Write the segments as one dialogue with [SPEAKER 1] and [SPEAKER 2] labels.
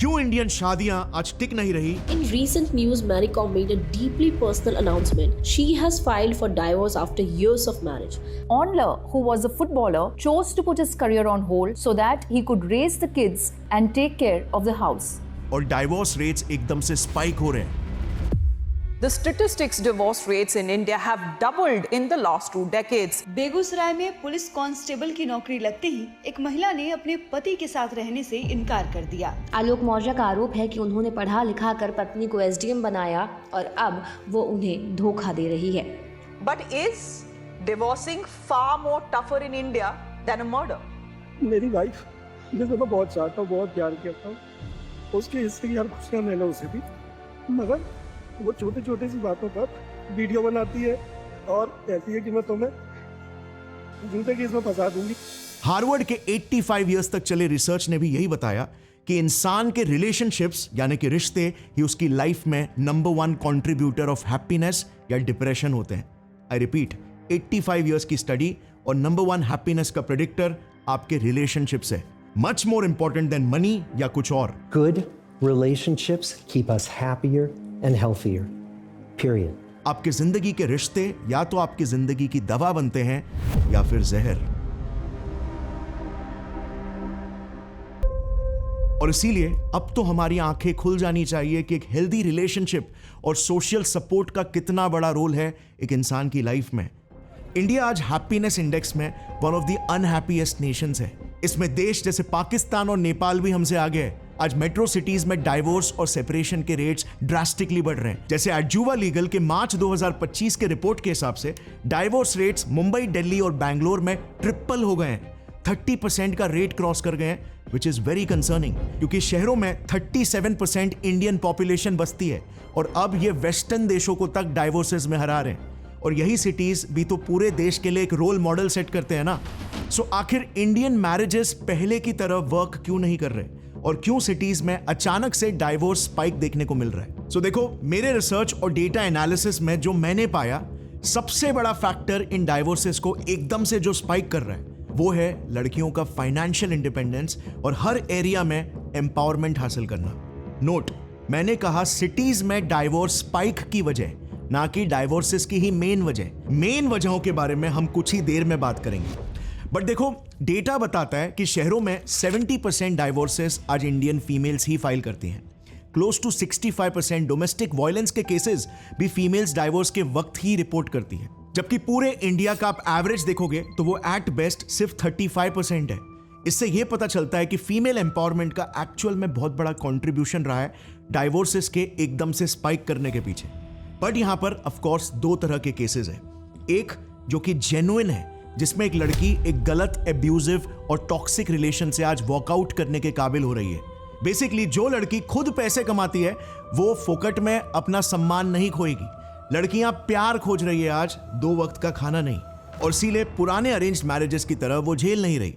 [SPEAKER 1] क्यों इंडियन शादियां आज टिक नहीं रही?
[SPEAKER 2] In recent news, Mary Kom made a deeply personal announcement. She has filed for divorce after years of marriage.
[SPEAKER 3] Onler, who was a footballer, chose to put his career on hold so that he could raise the kids and take care of the house.
[SPEAKER 1] और divorce rates एकदम से spike हो रहे हैं।
[SPEAKER 4] The statistics divorce rates in India have doubled in the last 2 decades.
[SPEAKER 5] Begusarai में police constable की नौकरी लगते ही एक महिला ने अपने पति के साथ रहने से इनकार कर दिया।
[SPEAKER 2] आलोक मौर्य का आरोप है कि उन्होंने पढ़ा लिखा कर पत्नी को एसडीएम बनाया और अब वो उन्हें धोखा दे रही है।
[SPEAKER 4] But is divorcing far more tougher in India than a murder?
[SPEAKER 6] मेरी वाइफ जिसे मैं बहुत चाहता हूँ, बहुत प्यार करता हूँ, उसके हिस्से की हर खुशियाँ ले लो उसे भी, मगर वो छोटी छोटी सी बातों पर वीडियो बनाती है और कहती है कि मैं तुम्हें जिंदगी इसमें फंसा दूंगी।
[SPEAKER 1] हार्वर्ड के 85 इयर्स तक चले रिसर्च ने भी यही बताया कि इंसान के रिलेशनशिप्स यानी कि रिश्ते ही उसकी लाइफ में नंबर 1 कंट्रीब्यूटर ऑफ हैप्पीनेस या डिप्रेशन होते हैं। आई रिपीट, 85 इयर्स की स्टडी और नंबर 1 हैप्पीनेस का प्रेडिक्टर आपके रिलेशनशिप्स है। Much more important than money या कुछ और।
[SPEAKER 7] Good relationships keep us happier and healthier. Period.
[SPEAKER 1] आपकी जिंदगी के रिश्ते या तो आपकी जिंदगी की दवा बनते हैं या फिर जहर। और इसीलिए अब तो हमारी आंखें खुल जानी चाहिए कि एक हेल्दी रिलेशनशिप और सोशल सपोर्ट का कितना बड़ा रोल है एक इंसान की लाइफ में। इंडिया आज हैप्पीनेस इंडेक्स में one of the unhappiest Nations है। इसमें देश जैसे पाकिस्तान और नेपाल भी हमसे आगे है। आज मेट्रो सिटीज में डाइवोर्स और सेपरेशन के रेट्स ड्रास्टिकली बढ़ रहे हैं। जैसे एडजुवा लीगल के मार्च 2025 के रिपोर्ट के हिसाब से डाइवोर्स रेट्स मुंबई, दिल्ली और बैंगलोर में ट्रिपल हो गए हैं। 30% का रेट क्रॉस कर गए हैं, विच इज वेरी कंसर्निंग, क्योंकि शहरों में 37% इंडियन पॉपुलेशन बसती है और अब ये वेस्टर्न देशों को तक डाइवोर्सेस में हरा रहे हैं। और यही सिटीज भी तो पूरे देश के लिए एक रोल मॉडल सेट करते हैं ना। सो आखिर इंडियन मैरिजेस पहले की तरह वर्क क्यों नहीं कर रहे और क्यों सिटीज में अचानक से डाइवोर्स स्पाइक देखने को मिल रहा है? सो देखो, मेरे रिसर्च और डेटा एनालिसिस में जो मैंने पाया, सबसे बड़ा फैक्टर इन डाइवोर्सेस को एकदम से जो स्पाइक कर रहा है वो है लड़कियों का फाइनेंशियल इंडिपेंडेंस और हर एरिया में एम्पावरमेंट हासिल करना। नोट, मैंने कहा सिटीज में डाइवोर्स स्पाइक की वजह, ना कि डाइवोर्सेस की ही मेन वजह। मेन वजहों के बारे में हम कुछ ही देर में बात करेंगे। बट देखो, डेटा बताता है कि शहरों में 70% डाइवोर्सेस आज इंडियन फीमेल्स ही फाइल करती हैं। क्लोज टू 65% डोमेस्टिक वायलेंस के केसेस भी फीमेल्स डाइवोर्स के वक्त ही रिपोर्ट करती हैं। जबकि पूरे इंडिया का आप एवरेज देखोगे तो वो एट बेस्ट सिर्फ 35% है। इससे यह पता चलता है कि फीमेल एम्पावरमेंट का एक्चुअल में बहुत बड़ा कंट्रीब्यूशन रहा है डाइवोर्सेस के एकदम से स्पाइक करने के पीछे। बट यहां पर ऑफ कोर्स 2 तरह के केसेस हैं। एक जो कि जेन्युइन है, जिसमें एक लड़की एक गलत, एब्यूजिव और टॉक्सिक रिलेशन से आज वॉकआउट करने के काबिल हो रही है। बेसिकली जो लड़की खुद पैसे कमाती है वो फोकट में अपना सम्मान नहीं खोएगी। लड़कियां प्यार खोज रही है आज, 2 वक्त का खाना नहीं। और इसीलिए पुराने अरेंज्ड मैरिजेस की तरह वो झेल नहीं रही।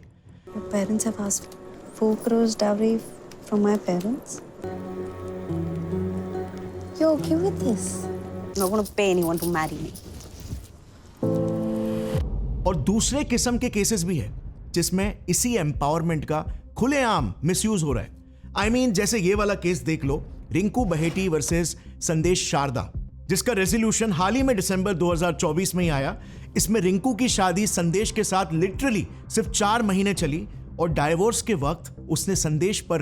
[SPEAKER 8] My parents have asked 4 crores dowry from my parents. You okay with this? I'm not going to pay anyone to marry me.
[SPEAKER 1] और दूसरे किस्म के केसेस भी है जिसमें इसी एम्पावरमेंट का खुलेआम मिसयूज हो रहा है। आई मीन जैसे ये वाला केस देख लो, रिंकू बहेटी वर्सेस संदेश शारदा, जिसका रेजोल्यूशन हाल ही में दिसंबर 2024 में ही आया। इसमें रिंकू की शादी संदेश के साथ लिटरली सिर्फ 4 महीने चली और डाइवोर्स के वक्त उसने संदेश पर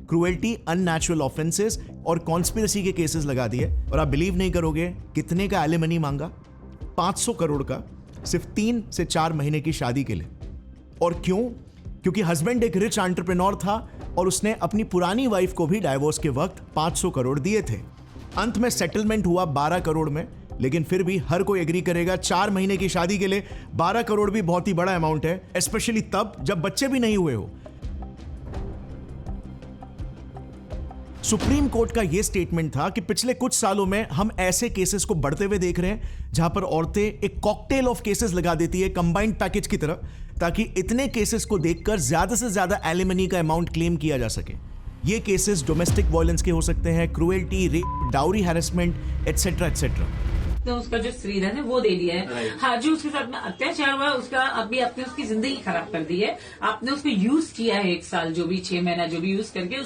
[SPEAKER 1] क्रूएल्टी, अननेचुरल ऑफेंसेस और कॉन्स्पिरेसी के केसेस लगा दिए। और आप बिलीव नहीं करोगे कितने का एलिमनी मांगा? 500 करोड़ का, सिर्फ 3 से 4 महीने की शादी के लिए। और क्यों? क्योंकि हस्बैंड एक रिच एंटरप्रेन्योर था और उसने अपनी पुरानी वाइफ को भी डाइवोर्स के वक्त 500 करोड़ दिए थे। अंत में सेटलमेंट हुआ 12 करोड़ में, लेकिन फिर भी हर कोई एग्री करेगा 4 महीने की शादी के लिए 12 करोड़ भी बहुत ही बड़ा अमाउंट है, स्पेशली तब जब बच्चे भी नहीं हुए हो। सुप्रीम कोर्ट का यह स्टेटमेंट था कि पिछले कुछ सालों में हम ऐसे केसेस को बढ़ते हुए देख रहे हैं जहां पर औरतें एक कॉकटेल ऑफ केसेस लगा देती है कंबाइंड पैकेज की तरह, ताकि इतने केसेस को देखकर ज्यादा से ज्यादा एलिमनी का अमाउंट क्लेम किया जा सके। ये केसेस डोमेस्टिक वायलेंस के हो सकते हैं, cruelty, rape, dowry harassment, etcetera etcetera.
[SPEAKER 9] आपने उसका जो श्रीधन है वो दे दिया है। हाँ, जो उसके साथ में अत्याचार हुआ है उसका अभी आपने उसकी जिंदगी खराब कर दी है। आपने उसको यूज किया है 1 साल, जो भी 6 महीना जो भी यूज करके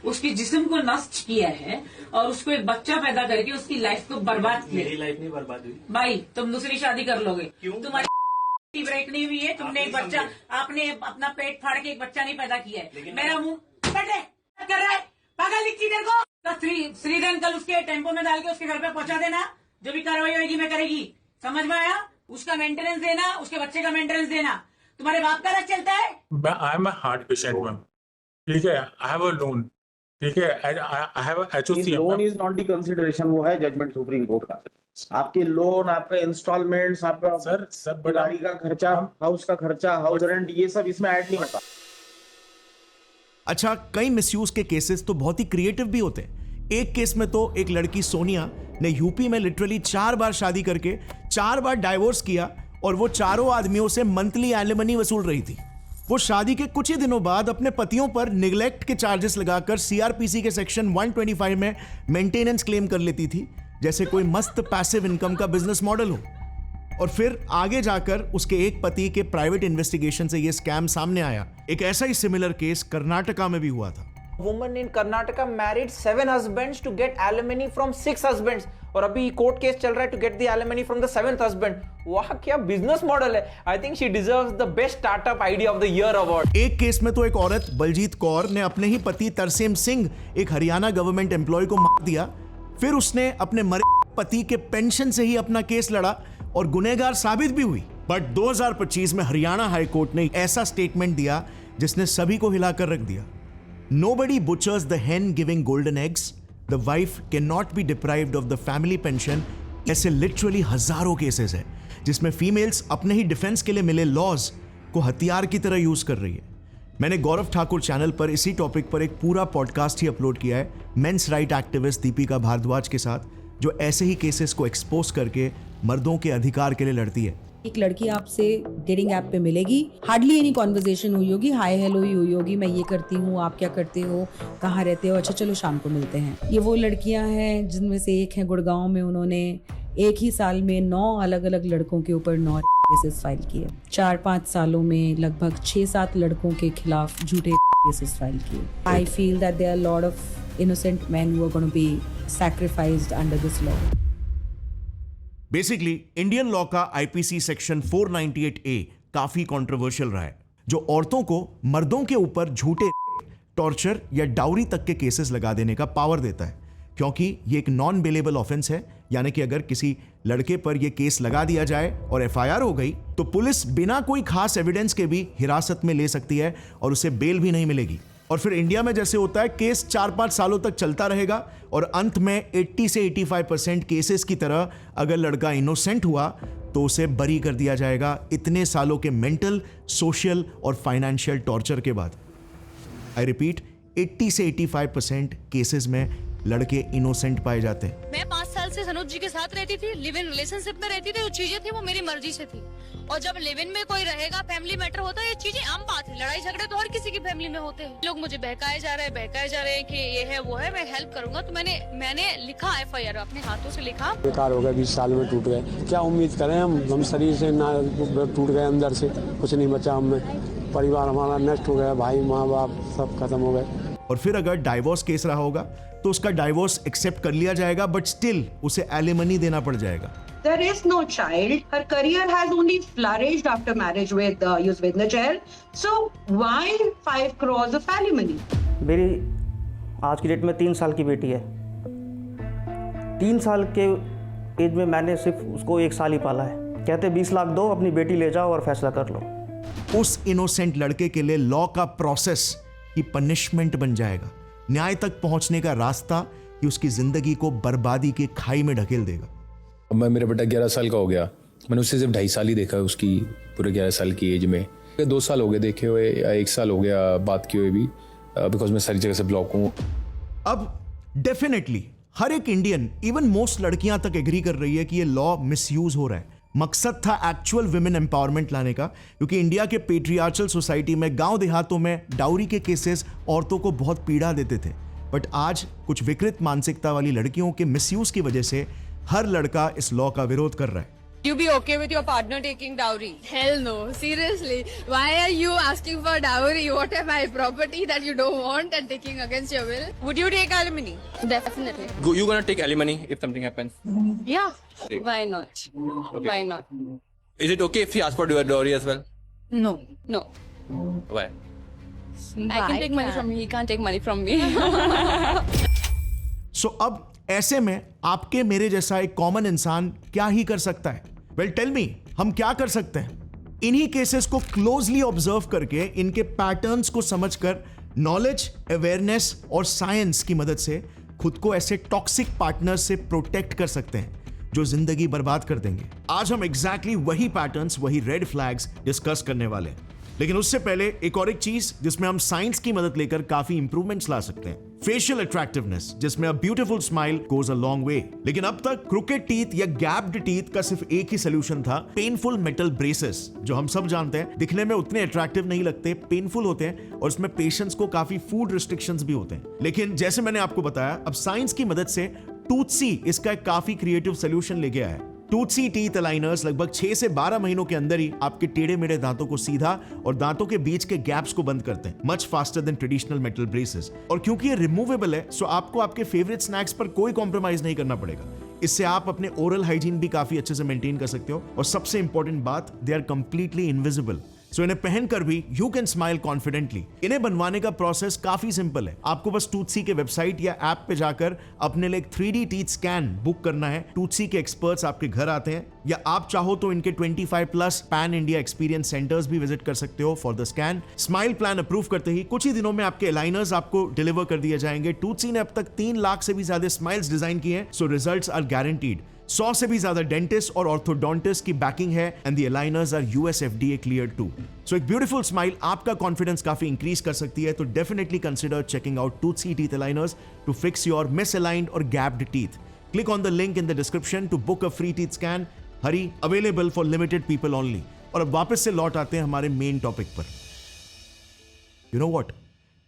[SPEAKER 9] उसके जिस्म को नष्ट किया है और उसको एक बच्चा पैदा करके उसकी लाइफ को बर्बाद किया।
[SPEAKER 10] मेरी लाइफ नहीं बर्बाद हुई
[SPEAKER 9] भाई, तुम दूसरी शादी कर लोगे। तुम्हारी ब्रेक नहीं हुई है, तुमने एक बच्चा, आपने अपना पेट फाड़ के एक बच्चा नहीं पैदा किया है। मेरा मुंह कर रहा है, पागल लिखती तेरे को। श्रीधन कल उसके टेम्पो में डाल के उसके घर पे पहुंचा देना, जो भी कार्रवाई होगी मैं करेगी। समझ में आया? उसका मेंटेनेंस देना, उसके बच्चे का मेंटेनेंस देना। तुम्हारे बाप का राज चलता है।
[SPEAKER 11] I am a heart patient ma'am, ठीक है। आई हैव अ लोन, ठीक है। I have HOC.
[SPEAKER 10] Loan is not the consideration, वो है जजमेंट सुप्रीम कोर्ट का। आपके लोन, आपके इंस्टॉलमेंट्स, आपका
[SPEAKER 11] सर सब
[SPEAKER 10] गाड़ी का खर्चा, हाउस का खर्चा, हाउस रेंट, ये सब इसमें ऐड नहीं होता।
[SPEAKER 1] अच्छा, कई मिसयूज के केसेस तो बहुत ही क्रिएटिव भी होते हैं। एक केस में तो एक लड़की सोनिया ने यूपी में लिटरली 4 बार शादी करके 4 बार डाइवोर्स किया और वो चारों आदमियों से मंथली एलिमनी वसूल रही थी। वो शादी के कुछ ही दिनों बाद अपने पतियों पर निगलेक्ट के चार्जेस लगाकर सीआरपीसी के सेक्शन 125 में मेंटेनेंस क्लेम कर लेती थी, जैसे कोई मस्त पैसिव इनकम का बिजनेस मॉडल हो। और फिर आगे जाकर उसके एक पति के प्राइवेट इन्वेस्टिगेशन से यह स्कैम सामने आया। एक ऐसा ही सिमिलर केस कर्नाटका में भी हुआ था।
[SPEAKER 12] Woman in Karnataka married 7 husbands to get alimony from 6 husbands और अभी कोर्ट केस चल रहा है to get the alimony from the 7th husband। वाह, क्या बिजनेस मॉडल है। I think she deserves the best startup idea of the year award।
[SPEAKER 1] एक case में तो एक औरत बलजीत कौर ने अपने ही पति तरसेम सिंह, एक हरियाणा गवर्नमेंट एम्प्लॉय को मार दिया। फिर उसने अपने मरे पति के पेंशन से ही अपना केस लड़ा और गुनहगार साबित भी हुई। बट 2025 में हरियाणा हाई कोर्ट ने ऐसा स्टेटमेंट दिया जिसने सभी को हिलाकर रख दिया। Nobody butchers the hen giving golden eggs. The wife cannot be deprived of the family pension. ऐसे लिटरली हजारों केसेस है जिसमें फीमेल्स अपने ही डिफेंस के लिए मिले लॉज को हथियार की तरह यूज कर रही है। मैंने गौरव ठाकुर चैनल पर इसी टॉपिक पर एक पूरा पॉडकास्ट ही अपलोड किया है men's right activist Deepika Bhardwaj के साथ, जो ऐसे ही केसेस को एक्सपोज करके मर्दों के अधिकार के लिए लड़ती है।
[SPEAKER 13] एक लड़की आपसे डेटिंग ऐप पे मिलेगी, हार्डली एनी कॉन्वर्जेशन हुई होगी, हाय हेलो ही हुई होगी, मैं ये करती हूँ, आप क्या करते हो, कहाँ रहते हो, अच्छा चलो शाम को मिलते हैं। ये वो लड़कियां हैं जिनमें से एक है गुड़गांव में, उन्होंने एक ही साल में 9 अलग अलग लड़कों के ऊपर 9 केसेस फाइल किए। 4-5 सालों में लगभग 6-7 लड़कों के खिलाफ झूठे केसेस फाइल किए। I feel that there are lot of innocent man who are gonna be sacrificed under this law.
[SPEAKER 1] Basically Indian law का आईपीसी सेक्शन 498A काफी कंट्रोवर्शियल रहा है, जो औरतों को मर्दों के ऊपर झूठे टॉर्चर या डाउरी तक के केसेस लगा देने का पावर देता है, क्योंकि ये एक नॉन बेलेबल ऑफेंस है। यानी कि अगर किसी लड़के पर यह केस लगा दिया जाए और एफआईआर हो गई तो पुलिस बिना कोई खास एविडेंस के भी हिरासत में ले सकती है और उसे बेल भी नहीं मिलेगी। और फिर इंडिया में जैसे होता है, केस 4-5 सालों तक चलता रहेगा और अंत में 80 से 85% केसेस की तरह अगर लड़का इनोसेंट हुआ तो उसे बरी कर दिया जाएगा इतने सालों के मेंटल, सोशल और फाइनेंशियल टॉर्चर के बाद। आई रिपीट, 80 से 85% केसेस में लड़के इनोसेंट पाए जाते हैं।
[SPEAKER 14] मैं 5 साल से सनोज जी के साथ रहती थी, लिव इन रिलेशनशिप में रहती थी, जो चीजें थी वो मेरी मर्जी से थी। और जब लिव इन में कोई रहेगा, फैमिली मैटर होता है, ये चीजें आम बात है। लड़ाई झगड़े तो हर किसी की फैमिली में होते हैं। लोग मुझे बहकाए जा रहे हैं कि ये है वो है, मैं हेल्प करूंगा। तो मैंने लिखा एफआईआर, अपने हाथों से लिखा।
[SPEAKER 15] बेकार हो गया, 20 साल में टूट गए, क्या उम्मीद करें हम शरीर से ना टूट गए, अंदर से कुछ नहीं बचा हमें, परिवार हमारा नष्ट हो गया, भाई माँ बाप सब खत्म हो गए।
[SPEAKER 1] और फिर अगर डाइवोर्स केस रहा होगा तो उसका डाइवोर्स एक्सेप्ट कर लिया जाएगा, बट स्टिल उसे एलिमनी देना पड़ जाएगा।
[SPEAKER 16] There is no child. Her career has only flourished after marriage with Yuzvedna Chahal. So why 5 crores of alimony?
[SPEAKER 17] मेरी आज की डेट में 3 साल की बेटी है। 3 साल के एज में मैंने सिर्फ उसको 1 साल ही पाला है। कहते 20 लाख दो, अपनी बेटी ले जाओ और फैसला कर लो।
[SPEAKER 1] उस इनोसेंट लड़के के लिए लॉ का प्रोसेस ही पनिशमेंट बन जाएगा, न्याय तक पहुंचने का रास्ता कि उसकी जिंदगी को बर्बादी के खाई में ढकेल देगा।
[SPEAKER 18] मैं मेरा बेटा 11 साल का हो गया, मैंने उससे सिर्फ 2.5 साल ही देखा उसकी पूरे 11 साल की एज में। 2 साल हो गए देखे हुए, 1 साल हो गया बात किए हुए भी, बिकॉज मैं सारी जगह से ब्लॉक हूँ।
[SPEAKER 1] अब डेफिनेटली हर एक इंडियन, इवन मोस्ट लड़कियां तक एग्री कर रही है कि ये लॉ मिसयूज हो रहा है। मकसद था एक्चुअल विमेन एम्पावरमेंट लाने का, क्योंकि इंडिया के पेट्रियार्चल सोसाइटी में गांव देहातों में डाउरी के केसेस औरतों को बहुत पीड़ा देते थे। बट आज कुछ विकृत मानसिकता वाली लड़कियों के मिसयूज की वजह से हर लड़का इस लॉ का विरोध कर रहा है।
[SPEAKER 14] You be okay with your partner taking dowry? Hell no. Seriously. Why are you asking for dowry? What am I, property that you don't want and taking against your will? Would you take alimony? Definitely.
[SPEAKER 19] You gonna take alimony if something happens?
[SPEAKER 14] Yeah. Why not?
[SPEAKER 19] Okay.
[SPEAKER 14] Why not?
[SPEAKER 19] Is it okay if he asks for dowry as well?
[SPEAKER 14] No. No.
[SPEAKER 19] Why?
[SPEAKER 14] I can take money from me. He can't take money from me.
[SPEAKER 1] सो अब ऐसे में आपके मेरे जैसा एक common इंसान क्या ही कर सकता है? वेल टेल मी, हम क्या कर सकते हैं? इन्हीं केसेस को क्लोजली ऑब्जर्व करके इनके पैटर्न्स को समझकर नॉलेज, अवेयरनेस और साइंस की मदद से खुद को ऐसे टॉक्सिक पार्टनर्स से प्रोटेक्ट कर सकते हैं जो जिंदगी बर्बाद कर देंगे। आज हम एग्जैक्टली वही पैटर्न्स, वही रेड फ्लैग्स डिस्कस करने वाले हैं। लेकिन उससे पहले एक और एक चीज जिसमें हम साइंस की मदद लेकर काफी इंप्रूवमेंट्स ला सकते हैं, फेशियल अट्रैक्टिवनेस, जिसमें a beautiful smile goes a long way. लेकिन अब तक क्रुकेड टीथ या गैप्ड टीथ का सिर्फ एक ही सोल्यूशन था, पेनफुल मेटल ब्रेसेस, जो हम सब जानते हैं दिखने में उतने अट्रैक्टिव नहीं लगते, पेनफुल होते हैं और उसमें पेशेंट्स को काफी फूड रिस्ट्रिक्शंस भी होते हैं। लेकिन जैसे मैंने आपको बताया, अब साइंस की मदद से टूथसी इसका एक काफी क्रिएटिव सोल्यूशन लेके आया है। टूथसी टीथ अलाइनर्स लगभग 6 से 12 महीनों के अंदर ही आपके टेढ़े मेढ़े दांतों को सीधा और दांतों के बीच के गैप्स को बंद करते हैं, much faster than traditional metal braces. और क्योंकि ये रिमूवेबल है, सो आपको आपके फेवरेट स्नैक्स पर कोई कॉम्प्रोमाइज नहीं करना पड़ेगा। इससे आप अपने ओरल हाइजीन भी काफी अच्छे से मेंटेन कर सकते हो। और सबसे इंपॉर्टेंट बात, दे आर कंप्लीटली इनविजिबल, सो इन्हें पहनकर भी यू कैन स्माइल कॉन्फिडेंटली। इन्हें बनवाने का प्रोसेस काफी सिंपल है। आपको बस टूथसी के वेबसाइट या ऐप पे जाकर अपने लिए 3D टीथ स्कैन बुक करना है। टूथसी के एक्सपर्ट्स आपके घर आते हैं, या आप चाहो तो इनके 25+ पैन इंडिया एक्सपीरियंस सेंटर्स भी विजिट कर सकते हो for the scan. Smile plan approve करते ही कुछ ही दिनों में आपके अलाइनर्स आपको डिलीवर कर दिए जाएंगे। टूथसी ने अब तक 3 लाख से भी ज्यादा स्माइल्स डिजाइन किए हैं, सो रिजल्ट्स आर गारंटीड। 100 से भी ज्यादा डेंटिस्ट और ऑर्थोडोंटिस्ट की बैकिंग है and the aligners are US FDA cleared too. So एक ब्यूटीफुल स्माइल आपका कॉन्फिडेंस काफी इंक्रीज कर सकती है, तो definitely consider checking out Toothsi teeth aligners to fix your misaligned और gapped teeth. Click on the link in the description to book a free teeth scan. Hurry, available for limited people only. और अब वापस से लौट आते हैं हमारे main topic पर। यू नो व्हाट,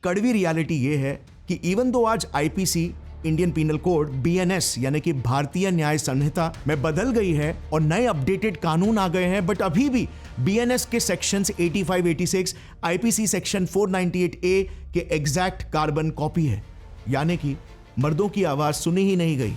[SPEAKER 1] कड़वी रियलिटी ये है कि इवन दो आज IPC Indian penal code BNS यानी कि भारतीय न्याय संहिता में बदल गई है और नए अपडेटेड कानून आ गए हैं, बट अभी भी BNS के सेक्शंस 85, 86 IPC सेक्शन 498A के एग्जैक्ट कार्बन कॉपी है, यानी कि मर्दों की आवाज सुनी ही नहीं गई।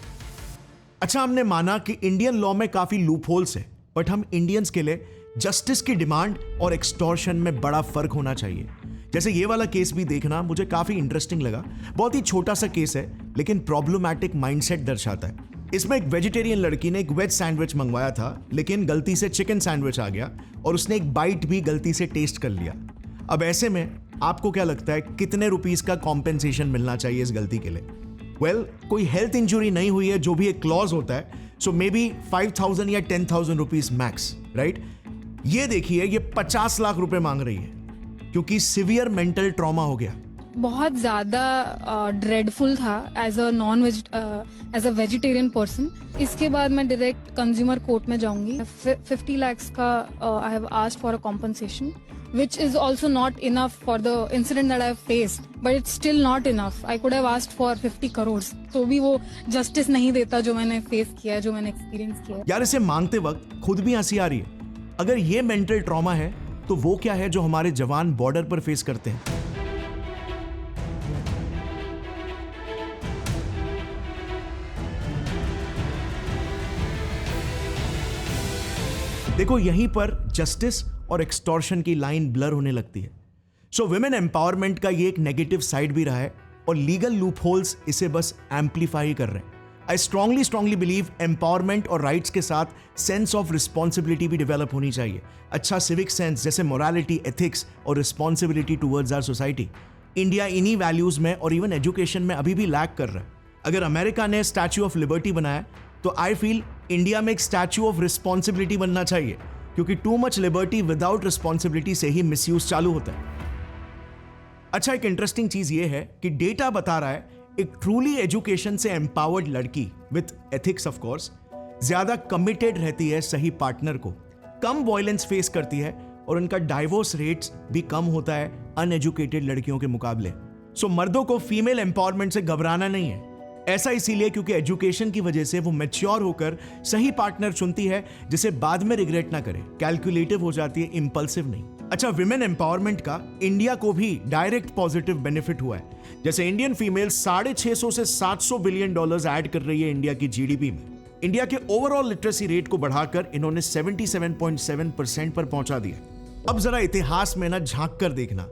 [SPEAKER 1] अच्छा, हमने माना कि इंडियन लॉ में काफी लूपहोल्स है, बट हम इंडियंस के लिए जस्टिस की डिमांड और एक्सटॉर्शन में बड़ा फर्क होना चाहिए। जैसे ये वाला केस भी देखना मुझे काफी इंटरेस्टिंग लगा। बहुत ही छोटा सा केस है, लेकिन प्रॉब्लमैटिक माइंडसेट दर्शाता है। इसमें एक वेजिटेरियन लड़की ने एक वेज सैंडविच मंगवाया था, लेकिन गलती से चिकन सैंडविच आ गया और उसने एक बाइट भी गलती से टेस्ट कर लिया। अब ऐसे में आपको क्या लगता है कितने रुपीस का कॉम्पेंसेशन मिलना चाहिए इस गलती के लिए? वेल, कोई हेल्थ इंजुरी नहीं हुई है जो भी एक क्लॉज होता है, सो मे बी 5,000 या 10,000 रुपीज मैक्स, राइट? ये देखिए, ये 50 लाख रुपए मांग रही है क्योंकि सिवियर मेंटल ट्रॉमा हो गया।
[SPEAKER 20] बहुत ज़्यादा ड्रेडफुल था एज अ वेजिटेरियन पर्सन। इसके बाद मैं डायरेक्ट कंज्यूमर कोर्ट में जाऊंगी। 50 lakhs का I have asked for a compensation which is also not enough for the incident that I have faced, but it's still not enough. I could have asked for 50 crores, तो भी वो justice नहीं देता जो मैंने face किया है, जो मैंने एक्सपीरियंस किया है।
[SPEAKER 1] यार, इसे मांगते वक्त खुद भी हंसी आ रही है। अगर ये मेंटल ट्रॉमा है तो वो क्या है जो हमारे जवान बॉर्डर पर फेस करते हैं? देखो, यहीं पर जस्टिस और एक्सटॉर्शन की लाइन ब्लर होने लगती है। सो विमेन एम्पावरमेंट का ये एक नेगेटिव साइड भी रहा है और लीगल लूपहोल्स इसे बस एम्पलीफाई कर रहे हैं। आई स्ट्रांगली बिलीव एम्पावरमेंट और राइट्स के साथ सेंस ऑफ रिस्पॉन्सिबिलिटी भी डेवलप होनी चाहिए। अच्छा सिविक सेंस, जैसे मोरालिटी, एथिक्स और responsibility towards our society. India इन्हीं वैल्यूज में और इवन एजुकेशन में अभी भी लैक कर रहा है। अगर अमेरिका ने स्टैच्यू ऑफ लिबर्टी बनाया, तो आई फील इंडिया में एक स्टैच्यू ऑफ रिस्पॉन्सिबिलिटी बनना चाहिए, क्योंकि too much liberty without responsibility से ही मिसयूज चालू होता है। अच्छा, एक इंटरेस्टिंग चीज ये है कि डेटा बता रहा है एक ट्रूली एजुकेशन से एम्पावर्ड लड़की विथ एथिक्स ऑफ कोर्स ज्यादा कमिटेड रहती है सही पार्टनर को, कम वायलेंस फेस करती है और उनका डाइवोर्स रेट्स भी कम होता है अनएजुकेटेड लड़कियों के मुकाबले। सो मर्दों को फीमेल एम्पावरमेंट से घबराना नहीं है। ऐसा इसीलिए क्योंकि एजुकेशन की वजह से वो मैच्योर होकर सही पार्टनर चुनती है जिसे बाद में रिग्रेट ना करे, कैलकुलेटिव हो जाती है, इंपल्सिव नहीं। अच्छा, विमेन एम्पावरमेंट का इंडिया को भी डायरेक्ट पॉजिटिव बेनिफिट हुआ है। जैसे इंडियन फीमेल 650 से 700 बिलियन डॉलर्स ऐड कर रही है इंडिया की जीडीपी में। इंडिया के ओवरऑल लिटरेसी रेट को बढ़ाकर इन्होंने 77.7% पर पहुंचा दिया। अब जरा इतिहास में ना झांक कर देखना,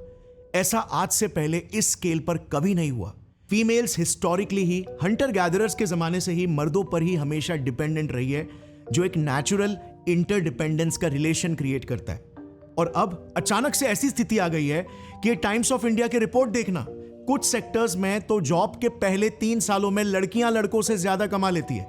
[SPEAKER 1] ऐसा आज से पहले इस स्केल पर कभी नहीं हुआ। फीमेल्स हिस्टोरिकली ही हंटर गैदरर्स के जमाने से ही मर्दों पर ही हमेशा डिपेंडेंट रही है, जो एक नेचुरल इंटरडिपेंडेंस का रिलेशन क्रिएट करता है। और अब अचानक से ऐसी स्थिति आ गई है कि ये टाइम्स ऑफ इंडिया के रिपोर्ट देखना, कुछ सेक्टर्स में तो जॉब के पहले 3 सालों में लड़कियां लड़कों से ज्यादा कमा लेती है।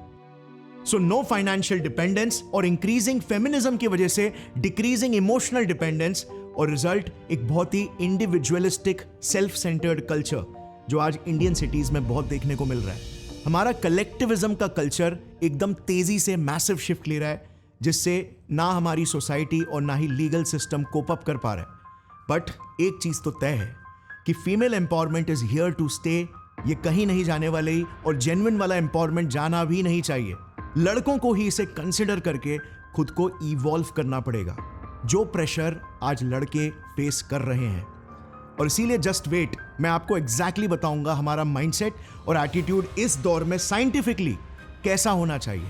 [SPEAKER 1] सो नो फाइनेंशियल डिपेंडेंस और इंक्रीजिंग फेमिनिज्म की वजह से डिक्रीजिंग इमोशनल डिपेंडेंस, और रिजल्ट एक बहुत ही इंडिविजुअलिस्टिक सेल्फ सेंटर्ड कल्चर जो आज इंडियन सिटीज में बहुत देखने को मिल रहा है। हमारा कलेक्टिविज्म का कल्चर एकदम तेजी से मैसिव शिफ्ट ले रहा है, जिससे ना हमारी सोसाइटी और ना ही लीगल सिस्टम कोप अप कर पा रहा है। बट एक चीज तो तय है कि female empowerment is here to stay, ये कहीं नहीं जाने वाले ही, और जेन्युइन वाला एम्पावरमेंट जाना भी नहीं चाहिए। लड़कों को ही इसे कंसिडर करके खुद को इवॉल्व करना पड़ेगा, जो प्रेशर आज लड़के फेस कर रहे हैं। और इसीलिए जस्ट वेट, मैं आपको एग्जैक्टली बताऊंगा हमारा माइंडसेट और एटीट्यूड इस दौर में साइंटिफिकली कैसा होना चाहिए।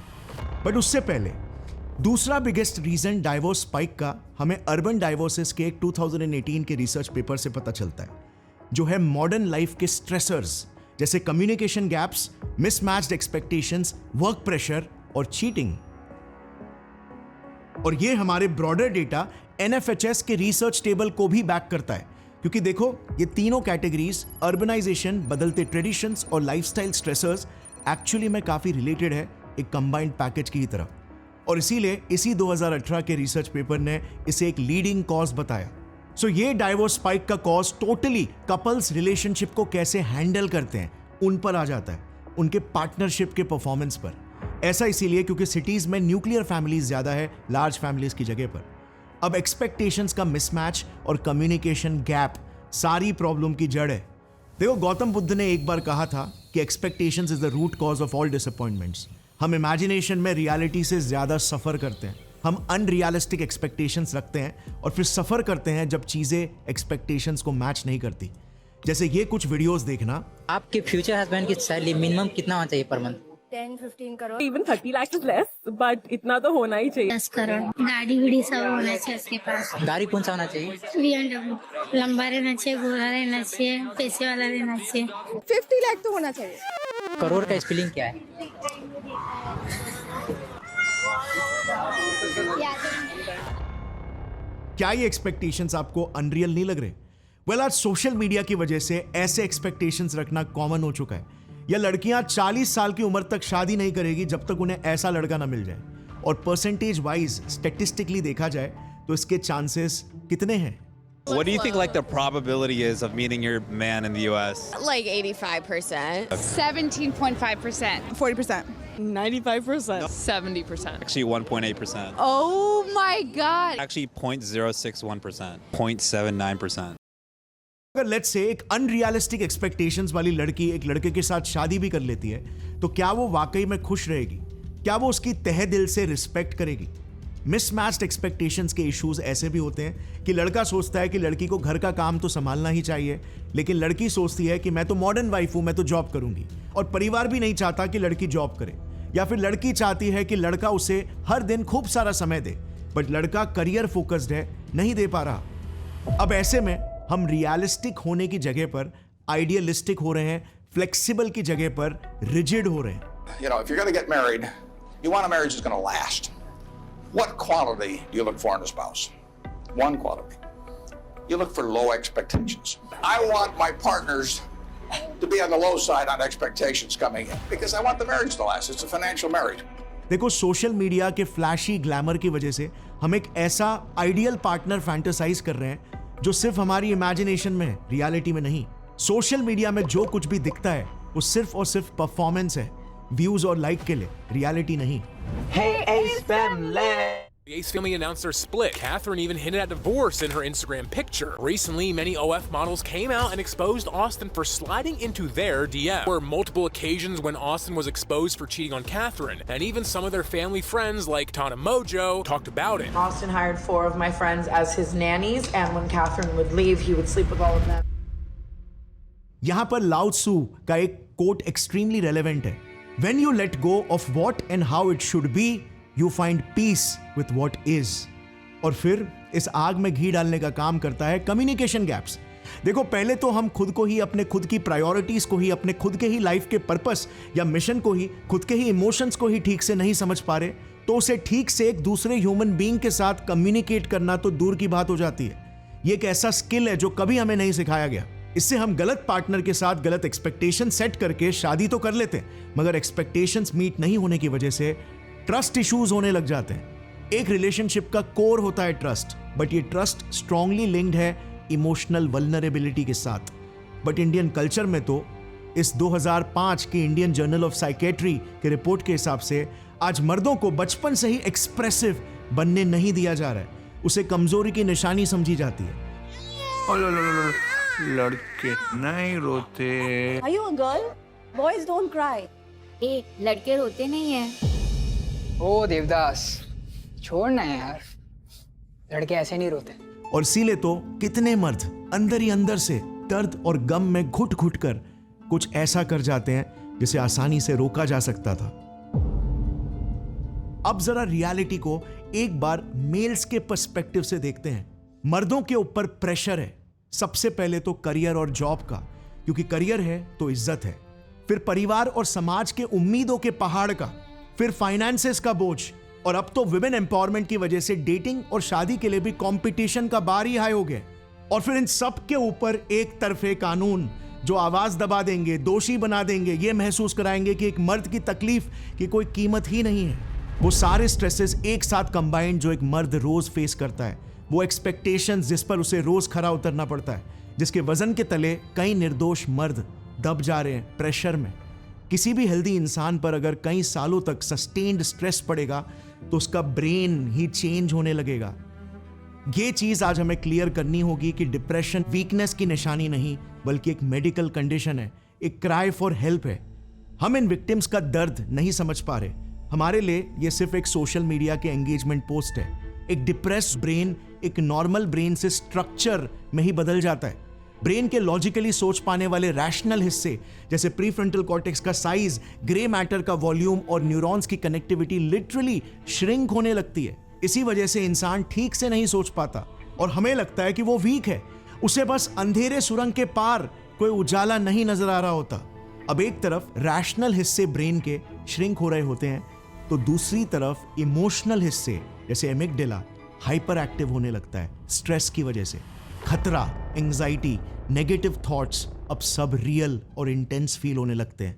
[SPEAKER 1] बट उससे पहले दूसरा बिगेस्ट रीजन डाइवोर्स स्पाइक का हमें अर्बन डाइवोर्सेस के एक 2018 के रिसर्च पेपर से पता चलता है, जो है मॉडर्न लाइफ के स्ट्रेसर्स जैसे communication gaps, mismatched expectations, work pressure और चीटिंग। और ये हमारे ब्रॉडर डेटा NFHS के रिसर्च टेबल को भी बैक करता है, क्योंकि देखो ये तीनों कैटेगरीज, अर्बनाइजेशन, बदलते ट्रेडिशंस और लाइफस्टाइल स्ट्रेसर्स, एक्चुअली में काफी रिलेटेड है एक कंबाइंड पैकेज की तरह। और इसीलिए इसी 2018 के रिसर्च पेपर ने इसे एक लीडिंग कॉज बताया। सो ये डाइवोर्स स्पाइक का कॉज टोटली कपल्स रिलेशनशिप को कैसे हैंडल करते हैं उन पर आ जाता है, उनके पार्टनरशिप के परफॉर्मेंस पर। ऐसा इसीलिए क्योंकि सिटीज में न्यूक्लियर फैमिलीज ज्यादा है लार्ज फैमिलीज की जगह पर। अब एक्सपेक्टेशंस का मिसमैच और कम्युनिकेशन गैप सारी प्रॉब्लम की जड़ है। देखो, गौतम बुद्ध ने एक बार कहा था कि expectations is the root cause of all disappointments. हम इमेजिनेशन में रियलिटी से ज्यादा सफर करते हैं, हम अनरियलिस्टिक एक्सपेक्टेशंस रखते हैं और फिर सफर करते हैं जब चीजें एक्सपेक्टेशंस को मैच नहीं करती। जैसे ये कुछ वीडियोस देखना।
[SPEAKER 21] आपके फ्यूचर हस्बैंड की सैलरी मिनिमम कितना होना चाहिए per month?
[SPEAKER 22] 10-15 crore, even 30 lakh is less, but इतना तो होना ही चाहिए।
[SPEAKER 14] 10 करोड़, गाड़ी वीड़ी सब होना चाहिए उसके पास।
[SPEAKER 21] गाड़ी कौन सा होना चाहिए?
[SPEAKER 14] BMW, लंबा रहना चाहिए, गोरा रहना चाहिए, पैसे वाला रहना चाहिए।
[SPEAKER 22] 50 लाख तो होना चाहिए।
[SPEAKER 21] करोड़ का स्पेलिंग क्या है?
[SPEAKER 1] क्या ये एक्सपेक्टेशंस आपको अनरियल नहीं लग रहे? वेल, आज सोशल मीडिया की वजह से ऐसे एक्सपेक्टेशंस रखना कॉमन हो चुका है। या लड़कियां 40 साल की उम्र तक शादी नहीं करेगी जब तक उन्हें ऐसा लड़का ना मिल जाए। और परसेंटेज वाइज स्टैटिस्टिकली देखा जाए तो इसके चांसेस कितने हैं?
[SPEAKER 23] What do you think like the probability is of meeting your man in the US?
[SPEAKER 24] Like 85%.
[SPEAKER 22] 17.5%. 40%. 95%.
[SPEAKER 23] 70%. Actually 1.8%.
[SPEAKER 24] Oh my God.
[SPEAKER 23] Actually 0.061%. 0.79%.
[SPEAKER 1] अगर लेट्स से एक अनरियलिस्टिक एक्सपेक्टेशंस वाली लड़की एक लड़के के साथ शादी भी कर लेती है, तो क्या वो वाकई में खुश रहेगी? क्या वो उसकी तहे दिल से रिस्पेक्ट करेगी? मिसमैच्ड एक्सपेक्टेशंस के इश्यूज ऐसे भी होते हैं कि लड़का सोचता है कि लड़की को घर का काम तो संभालना ही चाहिए, लेकिन लड़की सोचती है कि मैं तो मॉडर्न वाइफ हूं, मैं तो जॉब करूंगी। और परिवार भी नहीं चाहता कि लड़की जॉब करे, या फिर लड़की चाहती है कि लड़का उसे हर दिन खूब सारा समय दे, बट लड़का करियर फोकस्ड है, नहीं दे पा रहा। अब ऐसे में हम रियलिस्टिक होने की जगह पर आइडियलिस्टिक हो रहे हैं, फ्लेक्सिबल की जगह पर रिजिड हो रहे हैं।
[SPEAKER 25] You know, if you're going to get married, you want a marriage that's going to last. What quality do you look for in a spouse? One quality. You look for low expectations. I want my partners to be on the low side on expectations coming in because I want the marriage to last. It's a financial marriage.
[SPEAKER 1] देखो, social media के flashy glamour की वजह से हम एक ऐसा ideal partner fantasise कर रहे हैं जो सिर्फ हमारी इमेजिनेशन में है, रियलिटी में नहीं। सोशल मीडिया में जो कुछ भी दिखता है वो सिर्फ और सिर्फ परफॉर्मेंस है, व्यूज और लाइक के लिए, रियलिटी नहीं।
[SPEAKER 12] Hey Ace Family,
[SPEAKER 2] The Ace family announced their split. Catherine even hinted at divorce in her Instagram picture. Recently, many OF models came out and exposed Austin for sliding into their DM. There were multiple occasions when Austin was exposed for cheating on Catherine, and even some of their family friends like Tana Mojo talked about it.
[SPEAKER 3] Austin hired 4 of my friends as his nannies, and when Catherine would leave, he would sleep with all of them.
[SPEAKER 1] यहां पर लाओ Tzu का एक coat extremely relevant है. When you let go of what and how it should be, you find peace with what is. और फिर इस आग में घी डालने का काम करता है कम्युनिकेशन गैप्स. देखो, पहले तो हम खुद को ही, अपने खुद की प्रायोरिटीज को ही, अपने खुद के ही लाइफ के पर्पस या मिशन को ही, खुद के ही इमोशंस को ही ठीक से नहीं समझ पा रहे, तो उसे ठीक से एक दूसरे ह्यूमन बीइंग के साथ कम्युनिकेट करना तो दूर की बात हो जाती है. ये एक ऐसा स्किल है जो कभी हमें नहीं सिखाया गया. इससे हम गलत पार्टनर के साथ गलत एक्सपेक्टेशन सेट करके शादी तो कर लेते हैं, मगर एक्सपेक्टेशंस मीट नहीं होने की वजह से ट्रस्ट इश्यूज होने लग जाते हैं. एक रिलेशनशिप का कोर होता है ट्रस्ट, बट ये ट्रस्ट स्ट्रांगली लिंक्ड है इमोशनल वल्नरेबिलिटी के साथ. बट इंडियन कल्चर में तो इस 2005 की इंडियन जर्नल ऑफ साइकेट्री के रिपोर्ट के हिसाब से आज मर्दों को बचपन से ही एक्सप्रेसिव बनने नहीं दिया जा रहा है. उसे कमजोरी की निशानी समझी जाती है.
[SPEAKER 4] लड़के नहीं रोते.
[SPEAKER 8] Are you a girl? Boys don't cry.
[SPEAKER 5] ए, लड़के रोते नहीं है.
[SPEAKER 6] ओ देवदास, छोड़ना है यार, लड़के ऐसे नहीं रोते.
[SPEAKER 1] और इसीलिए तो कितने मर्द अंदर ही अंदर से दर्द और गम में घुट घुट कर कुछ ऐसा कर जाते हैं जिसे आसानी से रोका जा सकता था. अब जरा रियलिटी को एक बार मेल्स के पर्सपेक्टिव से देखते हैं. मर्दों के ऊपर प्रेशर है, सबसे पहले तो करियर और जॉब का, क्योंकि करियर है तो इज्जत है. फिर परिवार और समाज के उम्मीदों के पहाड़ का, फिर फाइनेंसेस का बोझ, और अब तो विमेन एम्पावरमेंट की वजह से डेटिंग और शादी के लिए भी कंपटीशन का बार ही हाई हो गया. और फिर इन सब के ऊपर एक तरफे कानून जो आवाज दबा देंगे, दोषी बना देंगे, ये महसूस कराएंगे कि एक मर्द की तकलीफ की कोई कीमत ही नहीं है. वो सारे स्ट्रेसेस एक साथ कंबाइंड जो एक मर्द रोज फेस करता है, वो एक्सपेक्टेशंस जिस पर उसे रोज खरा उतरना पड़ता है, जिसके वजन के तले कई निर्दोष मर्द दब जा रहे हैं प्रेशर में. किसी भी हेल्दी इंसान पर अगर कई सालों तक सस्टेन्ड स्ट्रेस पड़ेगा तो उसका ब्रेन ही चेंज होने लगेगा. ये चीज आज हमें क्लियर करनी होगी कि डिप्रेशन वीकनेस की निशानी नहीं, बल्कि एक मेडिकल कंडीशन है, एक क्राई फॉर हेल्प है. हम इन विक्टिम्स का दर्द नहीं समझ पा रहे. हमारे लिए ये सिर्फ एक सोशल मीडिया के एंगेजमेंट पोस्ट है. एक डिप्रेस्ड ब्रेन एक नॉर्मल ब्रेन से स्ट्रक्चर में ही बदल जाता है. ब्रेन के लॉजिकली सोच पाने वाले रैशनल हिस्से जैसे प्रीफ्रंटल कॉर्टेक्स का साइज, ग्रे मैटर का वॉल्यूम और न्यूरॉन्स की कनेक्टिविटी लिटरली श्रिंक होने लगती है. इसी वजह से इंसान ठीक से नहीं सोच पाता और हमें लगता है कि वो वीक है. उसे बस अंधेरे सुरंग के पार कोई उजाला नहीं नजर आ रहा होता. अब एक तरफ रैशनल हिस्से ब्रेन के श्रिंक हो रहे होते हैं, तो दूसरी तरफ इमोशनल हिस्से जैसे एमिगडाला हाइपर एक्टिव होने लगता है स्ट्रेस की वजह से. खतरा, एंजाइटी, नेगेटिव थॉट्स अब सब रियल और इंटेंस फील होने लगते हैं.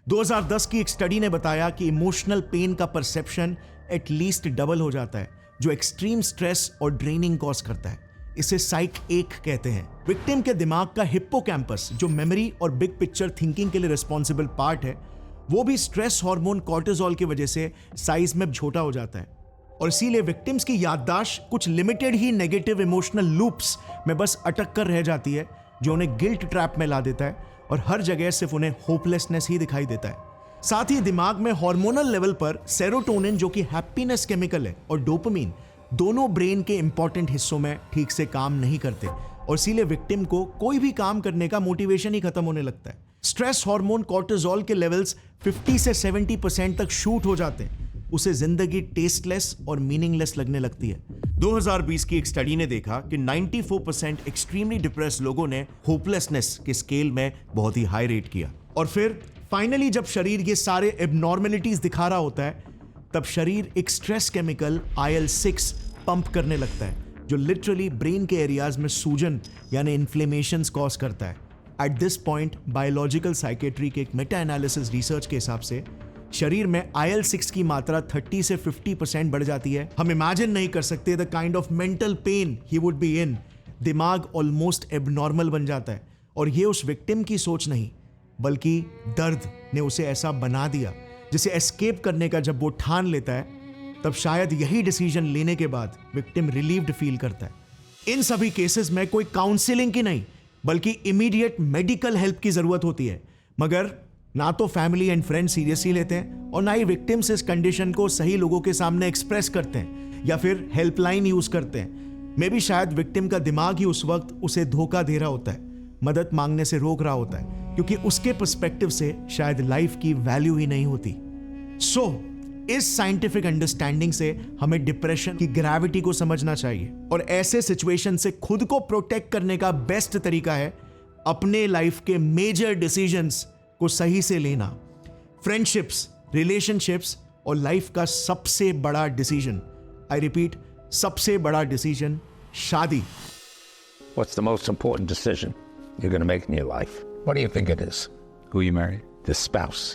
[SPEAKER 1] 2010 की एक स्टडी ने बताया कि इमोशनल पेन का परसेप्शन एटलीस्ट डबल हो जाता है, जो एक्सट्रीम स्ट्रेस और ड्रेनिंग कॉज करता है. इसे साइक 1 कहते हैं. विक्टिम के दिमाग का हिप्पोकैम्पस, जो मेमोरी और बिग पिक्चर थिंकिंग के लिए रिस्पॉन्सिबल पार्ट है, वो भी स्ट्रेस हार्मोन कॉर्टिसोल की वजह से साइज में छोटा हो जाता है. और इसीलिए विक्टिम्स की याददाश्त कुछ लिमिटेड ही नेगेटिव इमोशनल लूप्स में बस अटक कर रह जाती है, जो उन्हें गिल्ट ट्रैप में ला देता है और हर जगह सिर्फ उन्हें होपलेसनेस ही दिखाई देता है. साथ ही दिमाग में हार्मोनल लेवल पर सेरोटोनिन, जो कि हैप्पीनेस केमिकल है, और डोपामिन दोनों ब्रेन के इंपॉर्टेंट हिस्सों में ठीक से काम नहीं करते और इसीलिए विक्टिम को कोई भी काम करने का मोटिवेशन ही खत्म होने लगता है. स्ट्रेस हार्मोन कॉर्टिसोल के लेवल्स 50 से 70% तक शूट हो जाते हैं. उसे जिंदगी टेस्टलेस और मीनिंगलेस लगने लगती है. 2020 की एक स्टडी ने देखा कि 94% एक्सट्रीमली डिप्रेस्ड लोगों ने होपलेसनेस के स्केल में बहुत ही हाई रेट किया. और फिर फाइनली जब शरीर ये सारे एबनॉर्मेलिटीज दिखा रहा होता है, तब शरीर एक स्ट्रेस केमिकल IL-6 पंप करने लगता है, जो लिटरली ब्रेन के एरियाज में सूजन यानी इन्फ्लेमेशंस कॉज करता है. At this point biological psychiatry के एक मेटा एनालिसिस रिसर्च के हिसाब से शरीर में IL-6 की मात्रा 30 से 50% बढ़ जाती है. हम इमेजिन नहीं कर सकते the kind of mental pen he would be in. दिमाग ऑलमोस्ट एबनॉर्मल बन जाता है और ये उस विक्टिम की सोच नहीं, बल्कि दर्द ने उसे ऐसा बना दिया, जिसे एस्केप करने का जब वो ठान लेता है तब शायद यही डिसीजन लेने के बाद विक्टिम रिलीव्ड फील करता है। इन सभी केसेस में कोई काउंसलिंग की नहीं बल्कि इमीडिएट मेडिकल हेल्प की जरूरत होती है, मगर ना तो फैमिली एंड फ्रेंड सीरियसली लेते हैं और ना ही विक्टिम्स इस कंडीशन को सही लोगों के सामने एक्सप्रेस करते हैं या फिर हेल्पलाइन यूज करते हैं। मे बी शायद विक्टिम का दिमाग ही उस वक्त उसे धोखा दे रहा होता है, मदद मांगने से रोक रहा होता है, क्योंकि उसके पर्सपेक्टिव से शायद लाइफ की वैल्यू ही नहीं होती। इस साइंटिफिक अंडरस्टैंडिंग से हमें डिप्रेशन की ग्रेविटी को समझना चाहिए और ऐसे सिचुएशन से खुद को प्रोटेक्ट करने का बेस्ट तरीका है अपने लाइफ के मेजर डिसीजंस को सही से लेना। फ्रेंडशिप्स, रिलेशनशिप्स और लाइफ का सबसे बड़ा डिसीजन, आई रिपीट, सबसे बड़ा डिसीजन, शादी।
[SPEAKER 7] What's the most important decision you're going to make in your life? What do you think it is?
[SPEAKER 23] Who you marry?
[SPEAKER 7] The spouse.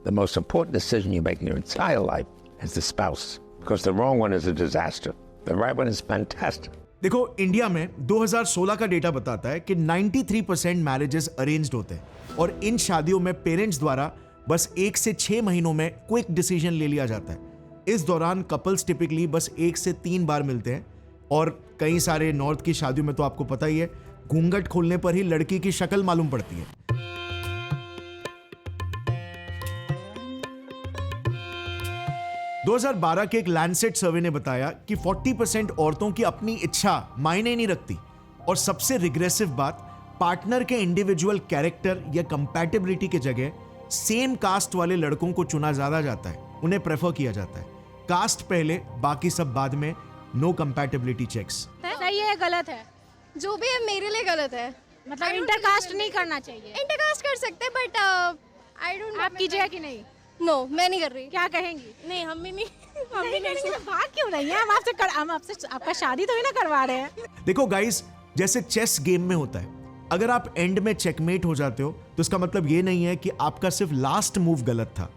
[SPEAKER 7] The most important decision you make in your entire life is the spouse, because the wrong one is a disaster. The right one is fantastic.
[SPEAKER 1] देखो, India में 2016 का data बताता है कि 93% marriages arranged होते हैं और इन शादियों में पेरेंट्स द्वारा बस 1 से 6 महीनों में क्विक डिसीजन ले लिया जाता है। इस दौरान कपल्स टिपिकली बस 1 से 3 बार मिलते हैं और कई सारे नॉर्थ की शादियों में तो आपको पता ही है, घूंघट खोलने पर ही लड़की की शक्ल मालूम पड़ती है। 2012 के एक लैंडसेट सर्वे ने बताया कि 40% औरतों की अपनी इच्छा मायने नहीं रखती और सबसे रिग्रेसिव बात, पार्टनर के इंडिविजुअल कैरेक्टर या कंपैटिबिलिटी के जगह सेम कास्ट वाले लड़कों को चुना ज्यादा जाता है, उन्हें प्रेफर किया जाता है। कास्ट पहले, बाकी सब बाद में, नो कंपैटिबिलिटी चेक्स।
[SPEAKER 9] सही है, गलत है? जो भी है मेरे लिए गलत है। मतलब इंटरकास्ट नहीं करना चाहिए। इंटरकास्ट कर सकते हैं बट आई डोंट। आप कीजिएगा कि नहीं? नो, मैं नहीं कर रही। क्या कहेंगी? नहीं, हम भी नहीं। हम भी नहीं। भाग क्यों रही हैं? हम आपसे आपका शादी तो ही ना करवा रहे हैं।
[SPEAKER 1] देखो गाइस, जैसे चेस गेम में होता है, अगर आप एंड में चेकमेट हो जाते हो तो इसका मतलब ये नहीं है कि आपका सिर्फ लास्ट मूव गलत था।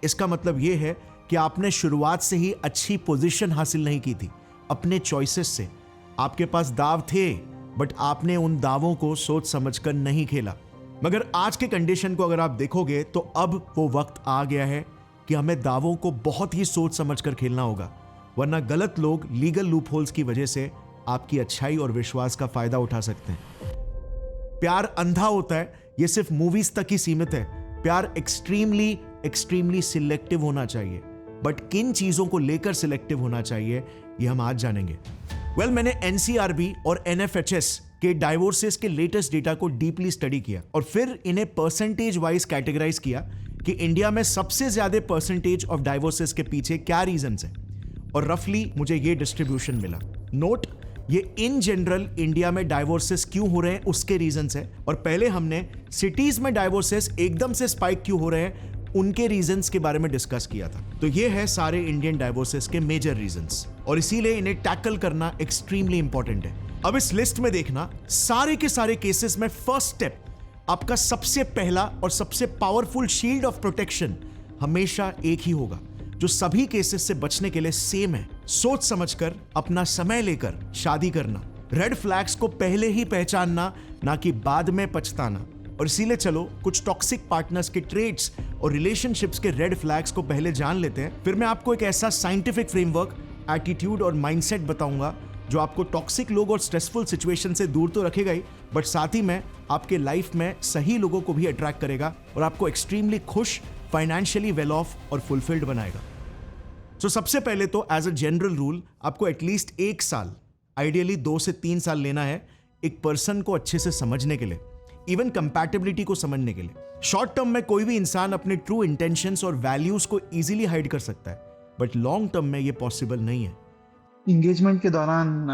[SPEAKER 1] इसका मतलब ये है कि आपने शुरुआत से ही अच्छी पोजीशन हासिल नहीं की थी अपने चॉइसेस से। आपके पास दाव थे बट आपने उन दावों को सोच समझकर नहीं खेला। मगर आज के कंडीशन को अगर आप देखोगे तो अब वो वक्त आ गया है कि हमें दावों को बहुत ही सोच समझकर खेलना होगा, वरना गलत लोग लीगल लूपहोल्स की वजह से आपकी अच्छाई और विश्वास का फायदा उठा सकते हैं। प्यार अंधा होता है, ये सिर्फ मूवीज तक ही सीमित है। प्यार एक्सट्रीमली सिलेक्टिव होना चाहिए, बट किन चीजों को लेकर सिलेक्टिव होना चाहिए ये हम आज जानेंगे। मैंने NCRB और NFHS के डाइवोर्सेस के लेटेस्ट डेटा को डीपली स्टडी किया और फिर इन्हें परसेंटेज वाइज कैटेगराइज किया कि इंडिया में सबसे ज्यादा परसेंटेज ऑफ डाइवोर्सेस के पीछे क्या रीजंस हैं, और रफली मुझे ये डिस्ट्रीब्यूशन मिला। नोट, ये इन जनरल इंडिया में डाइवोर्सेस क्यों हो रहे हैं उसके रीजंस है, और पहले हमने सिटीज में डाइवोर्सेस एकदम से स्पाइक क्यों हो रहे हैं उनके रीजंस के बारे में डिस्कस किया था। तो ये है सारे इंडियन डाइवोर्सेस के मेजर रीजंस, और इसीलिए इन्हें टैकल करना एक्सट्रीमली इंपॉर्टेंट है। अब इस लिस्ट में देखना, सारे के सारे केसेस में फर्स्ट स्टेप, आपका सबसे पहला और सबसे पावरफुल शील्ड ऑफ प्रोटेक्शन हमेशा एक ही होगा, जो सभी केसेस से बचने के लिए सेम है। सोच समझकर, अपना समय लेकर शादी करना, रेड फ्लैग्स को पहले ही पहचानना, ना कि बाद में पछताना। और इसीलिए चलो कुछ टॉक्सिक पार्टनर्स के ट्रेट्स और रिलेशनशिप्स के रेड फ्लैग्स को पहले जान लेते हैं। फिर मैं आपको एक ऐसा साइंटिफिक फ्रेमवर्क, एटीट्यूड और माइंडसेट बताऊंगा जो आपको टॉक्सिक लोग और स्ट्रेसफुल सिचुएशन से दूर तो रखेगा ही, बट साथ ही में आपके लाइफ में सही लोगों को भी अट्रैक्ट करेगा और आपको एक्सट्रीमली खुश, फाइनेंशियली वेल ऑफ और फुलफिल्ड बनाएगा। सो सबसे पहले तो एज अ जनरल रूल आपको एटलीस्ट 1 साल, आइडियली 2 से 3 साल लेना है एक पर्सन को अच्छे से समझने के लिए, इवन कंपैटिबिलिटी को समझने के लिए। शॉर्ट टर्म में कोई भी इंसान अपने ट्रू इंटेंशंस और वैल्यूज को इजीली हाइड कर सकता है, बट लॉन्ग टर्म में ये पॉसिबल नहीं है।
[SPEAKER 10] इंगेजमेंट के दौरान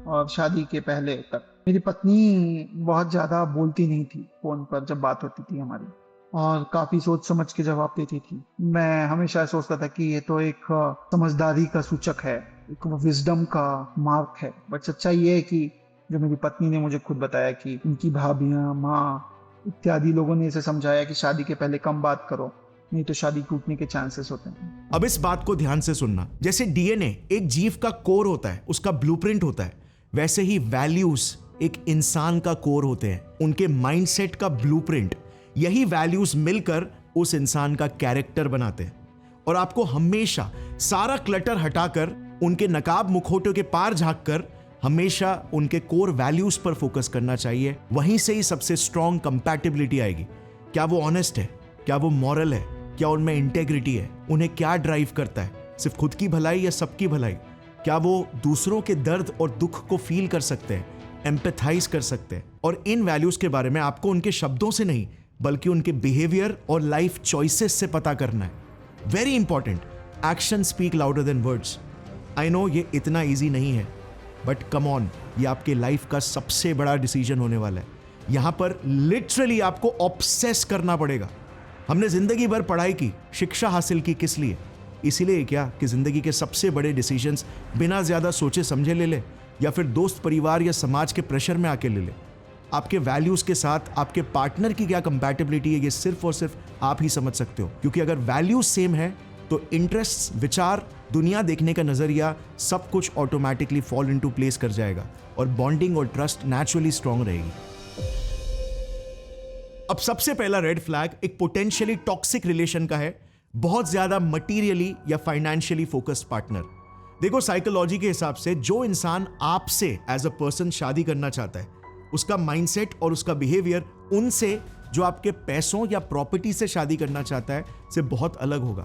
[SPEAKER 10] और शादी के पहले तक मेरी पत्नी बहुत ज्यादा बोलती नहीं थी फोन पर जब बात होती थी हमारी, और काफी सोच समझ के जवाब देती थी। मैं हमेशा सोचता था कि ये तो एक समझदारी का सूचक है, एक विजडम का मार्क है, बट सच्चाई ये है कि जो मेरी पत्नी ने मुझे खुद बताया कि उनकी भाभियां, माँ इत्यादि लोगों ने इसे समझाया कि शादी के पहले कम बात करो, नहीं तो शादी टूटने के चांसेस होते हैं।
[SPEAKER 1] अब इस बात को ध्यान से सुनना, जैसे DNA एक जीव का कोर होता है, उसका ब्लूप्रिंट होता है, वैसे ही वैल्यूज एक इंसान का कोर होते हैं, उनके माइंडसेट का ब्लूप्रिंट। यही वैल्यूज मिलकर उस इंसान का कैरेक्टर बनाते हैं, और आपको हमेशा सारा क्लटर हटाकर उनके नकाब मुखौटों के पार झांककर हमेशा उनके कोर वैल्यूज पर फोकस करना चाहिए। वहीं से ही सबसे स्ट्रॉन्ग कंपैटिबिलिटी आएगी। क्या वो ऑनेस्ट है, क्या वो मॉरल है, क्या उनमें इंटेग्रिटी है, उन्हें क्या ड्राइव करता है, सिर्फ खुद की भलाई या सबकी भलाई, क्या वो दूसरों के दर्द और दुख को फील कर सकते हैं, एम्पैथाइज कर सकते हैं। और इन वैल्यूज के बारे में आपको उनके शब्दों से नहीं बल्कि उनके बिहेवियर और लाइफ चॉइसेस से पता करना है। Very important, action speak louder than words. I know ये इतना ईजी नहीं है, बट कम ऑन, ये आपके लाइफ का सबसे बड़ा डिसीजन होने वाला है। यहां पर लिटरली आपको ऑब्सेस करना पड़ेगा। हमने जिंदगी भर पढ़ाई की, शिक्षा हासिल की, किस लिए? इसीलिए क्या कि जिंदगी के सबसे बड़े डिसीजंस बिना ज्यादा सोचे समझे ले ले, या फिर दोस्त परिवार या समाज के प्रेशर में आके ले ले। आपके वैल्यूज के साथ आपके पार्टनर की क्या कंपैटिबिलिटी है, ये सिर्फ और सिर्फ आप ही समझ सकते हो। क्योंकि अगर वैल्यूज सेम है तो इंटरेस्ट, विचार, दुनिया देखने का नजरिया, सब कुछ ऑटोमेटिकली फॉल इनटू प्लेस कर जाएगा और बॉन्डिंग और ट्रस्ट नेचुरली स्ट्रांग रहेगी। अब सबसे पहला रेड फ्लैग एक पोटेंशियली टॉक्सिक रिलेशन का है, बहुत ज्यादा मटीरियली या फाइनेंशियली फोकस्ड पार्टनर। देखो, साइकोलॉजी के हिसाब से जो इंसान आपसे एज अ पर्सन शादी करना चाहता है, उसका माइंडसेट और उसका बिहेवियर उनसे जो आपके पैसों या प्रॉपर्टी से शादी करना चाहता है से बहुत अलग होगा।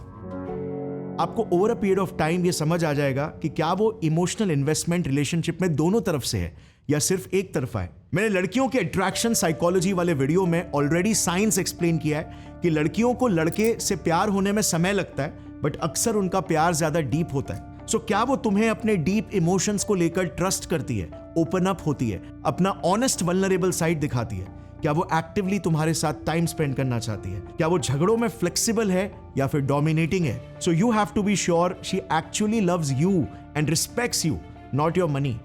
[SPEAKER 1] आपको over a period of time ये समझ आ जाएगा कि क्या वो इमोशनल इन्वेस्टमेंट रिलेशनशिप में दोनों तरफ से है या सिर्फ एक तरफा है। मैंने लड़कियों के अट्रैक्शन साइकोलॉजी वाले वीडियो में ऑलरेडी साइंस एक्सप्लेन किया है कि लड़कियों को लड़के से प्यार होने में समय लगता है, बट अक्सर उनका प्यार ज्यादा डीप होता है। सो क्या वो तुम्हें अपने डीप इमोशंस को लेकर ट्रस्ट करती है, ओपन अप होती है, अपना ऑनेस्ट वल्नरेबल साइड दिखाती है? क्या वो एक्टिवली तुम्हारे साथ टाइम स्पेंड करना चाहती है? क्या वो झगड़ों में फ्लेक्सिबल है या फिर डोमिनेटिंग है? So you have to be sure she actually loves you and respects you, not your money.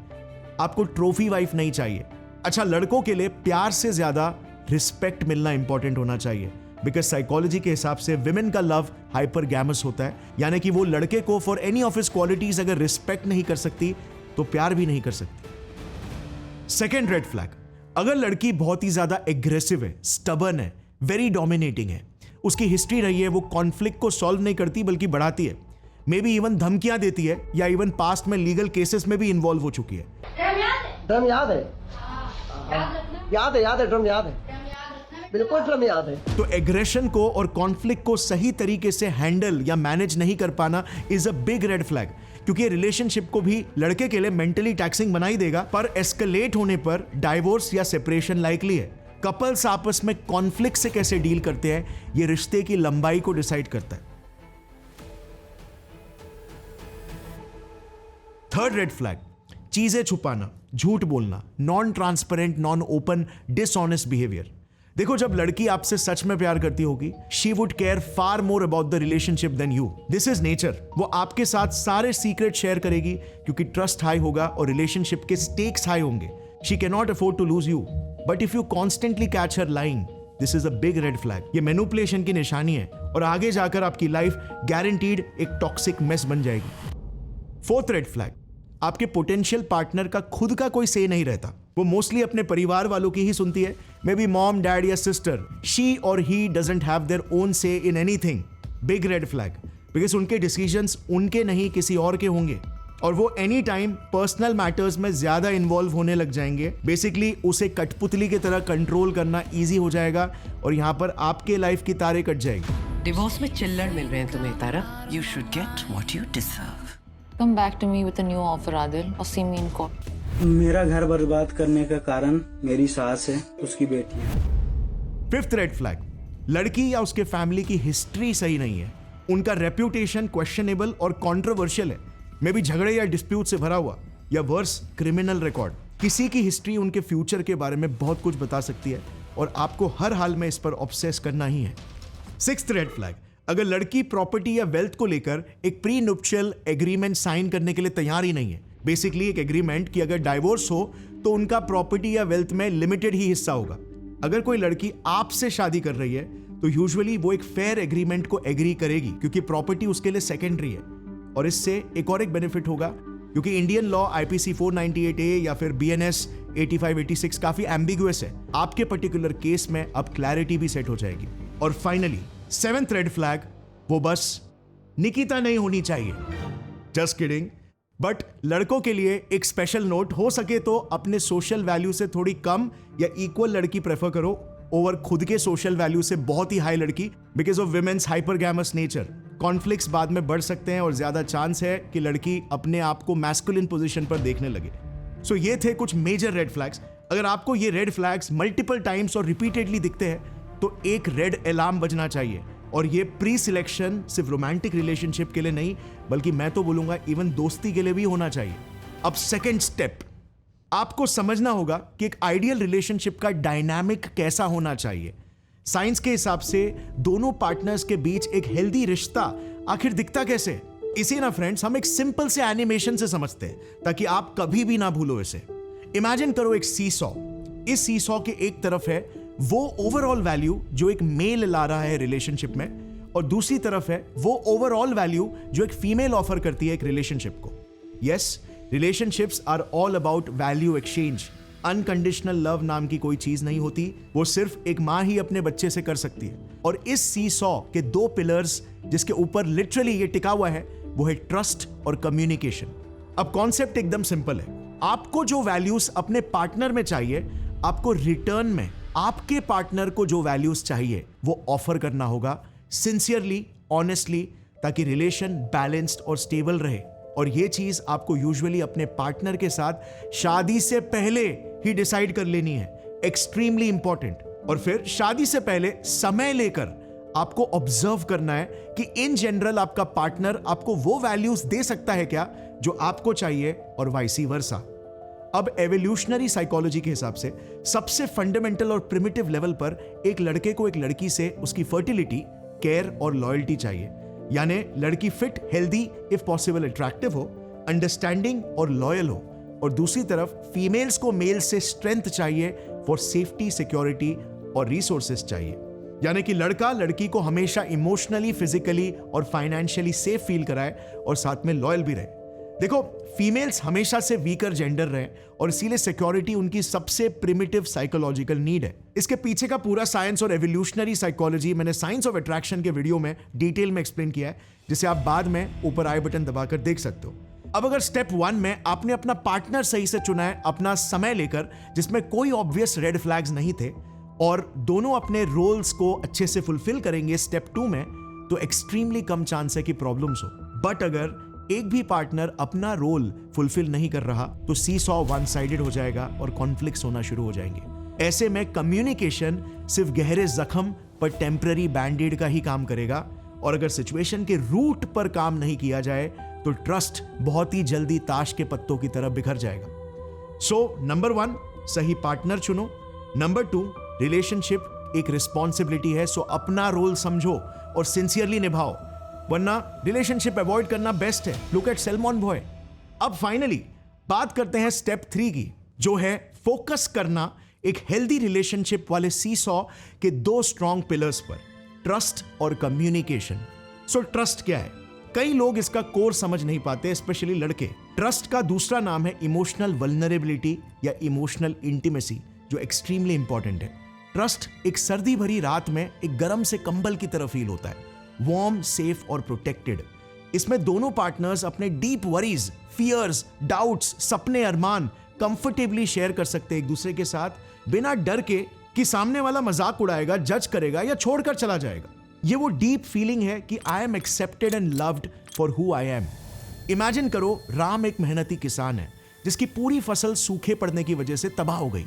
[SPEAKER 1] आपको ट्रॉफी वाइफ नहीं चाहिए। अच्छा, लड़कों के लिए प्यार से ज्यादा रिस्पेक्ट मिलना इंपॉर्टेंट होना चाहिए, बिकॉज साइकोलॉजी के हिसाब से विमेन का लव हाइपरगैमस होता है, यानी कि वो लड़के को for any of his qualities अगर रिस्पेक्ट नहीं कर सकती तो प्यार भी नहीं कर सकती। सेकेंड रेड फ्लैग, अगर लड़की बहुत ही ज्यादा एग्रेसिव है, स्टबर्न है, वेरी डोमिनेटिंग है, उसकी हिस्ट्री रही है वो कॉन्फ्लिक्ट को सॉल्व नहीं करती बल्कि बढ़ाती है, मे बी इवन धमकियां देती है या इवन पास्ट में लीगल केसेस में भी इन्वॉल्व हो चुकी है।
[SPEAKER 11] ड्रम याद है? याद है, ड्रम याद है, बिल्कुल ड्रम याद है।
[SPEAKER 1] तो एग्रेशन को और कॉन्फ्लिक्ट को सही तरीके से हैंडल या मैनेज नहीं कर पाना is a big red flag, क्योंकि रिलेशनशिप को भी लड़के के लिए मेंटली टैक्सिंग बना ही देगा, पर एस्केलेट होने पर डाइवोर्स या सेपरेशन लाइकली है। कपल्स आपस में कॉन्फ्लिक्ट से कैसे डील करते हैं ये रिश्ते की लंबाई को डिसाइड करता है। थर्ड रेड फ्लैग, चीजें छुपाना, झूठ बोलना, non transparent, non open, dishonest behaviour. देखो, जब लड़की आपसे सच में प्यार करती होगी, she would care far more about the relationship than you. This is nature. वो आपके साथ सारे सीक्रेट शेयर करेगी क्योंकि ट्रस्ट हाई होगा और रिलेशनशिप के स्टेक्स हाई होंगे। She can not afford to lose you, but if you constantly catch her lying, this is a big red flag. ये मैनिपुलेशन की निशानी है और आगे जाकर आपकी लाइफ गारंटीड एक टॉक्सिक मेस बन जाएगी। फोर्थ रेड फ्लैग, आपके पोटेंशियल पार्टनर का खुद का कोई से नहीं रहता, वो मोस्टली अपने परिवार वालों की ही सुनती है, मे बी मॉम, डैड या सिस्टर। शी और he doesn't have their own say in anything. Big red flag, because उनके डिसीजंस उनके नहीं किसी और के होंगे और वो एनी टाइम पर्सनल मैटर्स में ज्यादा इन्वॉल्व होने लग जाएंगे। बेसिकली उसे कठपुतली की तरह कंट्रोल करना ईजी हो जाएगा और यहाँ पर आपके लाइफ की तारे कट जाएगी।
[SPEAKER 13] डिवोर्स में चिल्लड़ मिल रहे हैं तुम्हें Tara. You should get what you deserve.
[SPEAKER 15] Come back to me with a new offer, Adil, or see me in court.
[SPEAKER 16] मेरा घर बर्बाद करने का कारण मेरी सास है, उसकी बेटी है।
[SPEAKER 1] फिफ्थ रेड फ्लैग, लड़की या उसके फैमिली की हिस्ट्री सही नहीं है, उनका रेप्यूटेशन क्वेश्चनेबल और कंट्रोवर्शियल है, मे बी झगड़े या डिस्प्यूट से भरा हुआ या वर्स क्रिमिनल रिकॉर्ड। किसी की हिस्ट्री उनके फ्यूचर के बारे में बहुत कुछ बता सकती है और आपको हर हाल में इस पर ऑब्सेस करना ही है। सिक्स्थ रेड फ्लैग, अगर लड़की प्रॉपर्टी या वेल्थ को लेकर एक प्री नुप्शियल एग्रीमेंट साइन करने के लिए तैयार ही नहीं है, बेसिकली एक एग्रीमेंट कि अगर डाइवोर्स हो तो उनका प्रॉपर्टी या वेल्थ में लिमिटेड ही हिस्सा होगा। अगर कोई लड़की आपसे शादी कर रही है तो यूजुअली वो एक फेयर एग्रीमेंट को एग्री करेगी क्योंकि प्रॉपर्टी उसके लिए सेकेंडरी है। और इससे एक और एक बेनिफिट होगा क्योंकि इंडियन लॉ IPC 498A या फिर BNS 8586 काफी एम्बिगुअस है। आपके पर्टिकुलर केस में अब क्लैरिटी भी सेट हो जाएगी। और फाइनली सेवेंथ रेड फ्लैग, वो बस निकिता नहीं होनी चाहिए। Just kidding. बट लड़कों के लिए एक स्पेशल नोट, हो सके तो अपने सोशल वैल्यू से थोड़ी कम या इक्वल लड़की प्रेफर करो ओवर खुद के सोशल वैल्यू से बहुत ही हाई लड़की, because of women's hypergamous nature. Conflicts बाद में बढ़ सकते हैं और ज्यादा चांस है कि लड़की अपने आप को मैस्कुलिन पोजीशन पर देखने लगे। सो ये थे कुछ मेजर रेड फ्लैग्स। अगर आपको ये रेड फ्लैग्स मल्टीपल टाइम्स और रिपीटेडली दिखते हैं तो एक रेड अलार्म बजना चाहिए। और ये प्री सिलेक्शन सिर्फ रोमांटिक रिलेशनशिप के लिए नहीं, बल्कि मैं तो बोलूंगा इवन दोस्ती के लिए भी होना चाहिए। अब सेकंड स्टेप, आपको समझना होगा कि एक आइडियल रिलेशनशिप का डायनामिक कैसा होना चाहिए। साइंस के हिसाब से दोनों पार्टनर्स के बीच एक हेल्दी रिश्ता आखिर दिखता कैसे? इसे ना फ्रेंड्स हम एक सिंपल से एनिमेशन से समझते हैं ताकि आप कभी भी ना भूलो इसे। इमेजिन करो एक सीसॉ। इस सीसॉ के एक तरफ है वो ओवरऑल वैल्यू जो एक मेल ला रहा है रिलेशनशिप में, और दूसरी तरफ है वो ओवरऑल वैल्यू जो एक फीमेल ऑफर करती है एक रिलेशनशिप को। Yes, relationships are all about value exchange. Unconditional love नाम की कोई चीज नहीं होती, वो सिर्फ एक माँ ही अपने बच्चे से कर सकती है। और इस सीसॉ के दो पिलर्स जिसके ऊपर लिटरली ये टिका हुआ है वो है ट्रस्ट और कम्युनिकेशन। अब कॉन्सेप्ट एकदम सिंपल है। आपको जो वैल्यूज अपने पार्टनर में चाहिए, आपको रिटर्न में आपके पार्टनर को जो वैल्यूज चाहिए वो ऑफर करना होगा, सिंसियरली, ऑनेस्टली, ताकि रिलेशन बैलेंस्ड और स्टेबल रहे। और ये चीज आपको यूजुअली अपने पार्टनर के साथ शादी से पहले ही डिसाइड कर लेनी है, एक्सट्रीमली इंपॉर्टेंट। और फिर शादी से पहले समय लेकर आपको ऑब्जर्व करना है कि इन जनरल आपका पार्टनर आपको वो वैल्यूज दे सकता है क्या जो आपको चाहिए, और वाइसी वर्सा। अब एवोल्यूशनरी साइकोलॉजी के हिसाब से सबसे फंडामेंटल और प्रिमिटिव लेवल पर एक लड़के को एक लड़की से उसकी फर्टिलिटी, केयर और लॉयल्टी चाहिए। यानी लड़की fit, healthy, if possible attractive हो, अंडरस्टैंडिंग और लॉयल हो। और दूसरी तरफ फीमेल्स को मेल से स्ट्रेंथ चाहिए फॉर सेफ्टी, सिक्योरिटी और रिसोर्सेज चाहिए। यानी कि लड़का लड़की को हमेशा इमोशनली, फिजिकली और फाइनेंशियली सेफ फील कराए और साथ में लॉयल भी रहे। देखो, फीमेल्स हमेशा से वीकर जेंडर रहे और इसीलिए सिक्योरिटी उनकी सबसे प्रिमिटिव साइकोलॉजिकल नीड है। इसके पीछे का पूरा साइंस और एवोल्यूशनरी साइकोलॉजी मैंने साइंस ऑफ अट्रैक्शन के वीडियो में डिटेल में एक्सप्लेन किया है, जिसे आप बाद में ऊपर आई बटन दबाकर देख सकते हो। अब अगर स्टेप 1 में आपने अपना पार्टनर सही से चुना है, अपना समय लेकर, जिसमें कोई ऑब्वियस रेड फ्लैग्स नहीं थे, और दोनों अपने रोल्स को अच्छे से फुलफिल करेंगे स्टेप 2 में, तो एक्सट्रीमली कम चांस है कि प्रॉब्लम्स हो। बट अगर एक भी पार्टनर अपना रोल फुलफिल नहीं कर रहा तो सीसॉ वन साइडेड हो जाएगा और कॉन्फ्लिक्ट्स होना शुरू हो जाएंगे। ऐसे में कम्युनिकेशन सिर्फ गहरे जख्म पर टेम्पररी बैंडेड का ही काम करेगा, और अगर सिचुएशन के रूट पर काम नहीं किया जाए तो ट्रस्ट बहुत ही जल्दी ताश के पत्तों की तरह बिखर जाएगा। सो नंबर 1, सही पार्टनर चुनो। नंबर 2, रिलेशनशिप एक रिस्पॉन्सिबिलिटी है, सो अपना रोल समझो और सिंसियरली निभाओ, वरना रिलेशनशिप अवॉइड करना बेस्ट है। Look at salmon boy. अब फाइनली बात करते हैं स्टेप 3 की, जो है फोकस करना एक हेल्दी रिलेशनशिप वाले सीसॉ के 2 स्ट्रॉन्ग पिलर्स पर, ट्रस्ट और कम्युनिकेशन। सो ट्रस्ट क्या है? कई लोग इसका कोर समझ नहीं पाते, स्पेशली लड़के। ट्रस्ट का दूसरा नाम है इमोशनल वल्नरेबिलिटी या इमोशनल इंटीमेसी, जो एक्सट्रीमली इंपॉर्टेंट है। ट्रस्ट एक सर्दी भरी रात में एक गर्म से कंबल की तरह फील होता है, वार्म, सेफ और प्रोटेक्टेड। इसमें दोनों पार्टनर्स अपने डीप वरीज, फियर्स, डाउट्स, सपने, अरमान कंफर्टेबली शेयर कर सकते हैं एक दूसरे के साथ, बिना डर के कि सामने वाला मजाक उड़ाएगा, जज करेगा या छोड़कर चला जाएगा। ये वो डीप फीलिंग है कि I am accepted and loved for who I am. Imagine करो, राम एक मेहनती किसान है जिसकी पूरी फसल सूखे पड़ने की वजह से तबाह हो गई।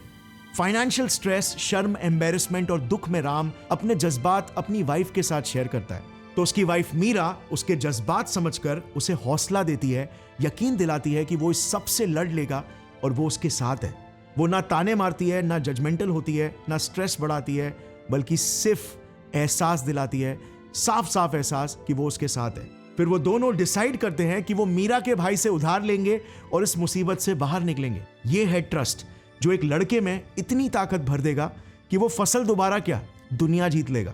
[SPEAKER 1] फाइनेंशियल स्ट्रेस, शर्म, एम्बेरसमेंट और दुख में राम अपने जज्बात अपनी वाइफ के साथ शेयर करता है, तो उसकी वाइफ मीरा उसके जज्बात समझकर उसे हौसला देती है, यकीन दिलाती है कि वो इस सबसे लड़ लेगा और वो उसके साथ है। वो ना ताने मारती है, ना जजमेंटल होती है, ना स्ट्रेस बढ़ाती है, बल्कि सिर्फ एहसास दिलाती है, साफ साफ एहसास कि वो उसके साथ है। फिर वो दोनों डिसाइड करते हैं कि वो मीरा के भाई से उधार लेंगे और इस मुसीबत से बाहर निकलेंगे। ये है ट्रस्ट, जो एक लड़के में इतनी ताकत भर देगा कि वो फसल दोबारा क्या, दुनिया जीत लेगा।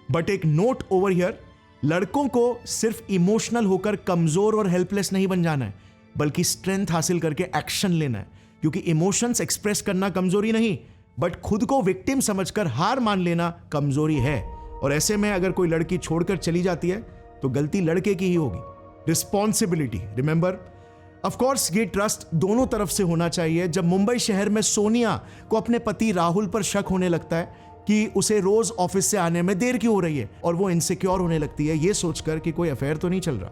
[SPEAKER 1] बट एक नोट ओवर हियर, लड़कों को सिर्फ इमोशनल होकर कमजोर और हेल्पलेस नहीं बन जाना है, बल्कि स्ट्रेंथ हासिल करके एक्शन लेना है। क्योंकि इमोशंस एक्सप्रेस करना कमजोरी नहीं, बट खुद को विक्टिम समझकर हार मान लेना कमजोरी है। और ऐसे में अगर कोई लड़की छोड़कर चली जाती है तो गलती लड़के की ही होगी। रिस्पॉन्सिबिलिटी, रिमेंबर, ऑफ कोर्स ये ट्रस्ट दोनों तरफ से होना चाहिए। जब मुंबई शहर में सोनिया को अपने पति राहुल पर शक होने लगता है कि उसे रोज ऑफिस से आने में देर क्यों हो रही है, और वो इनसिक्योर होने लगती है ये सोचकर कि कोई अफेयर तो नहीं चल रहा,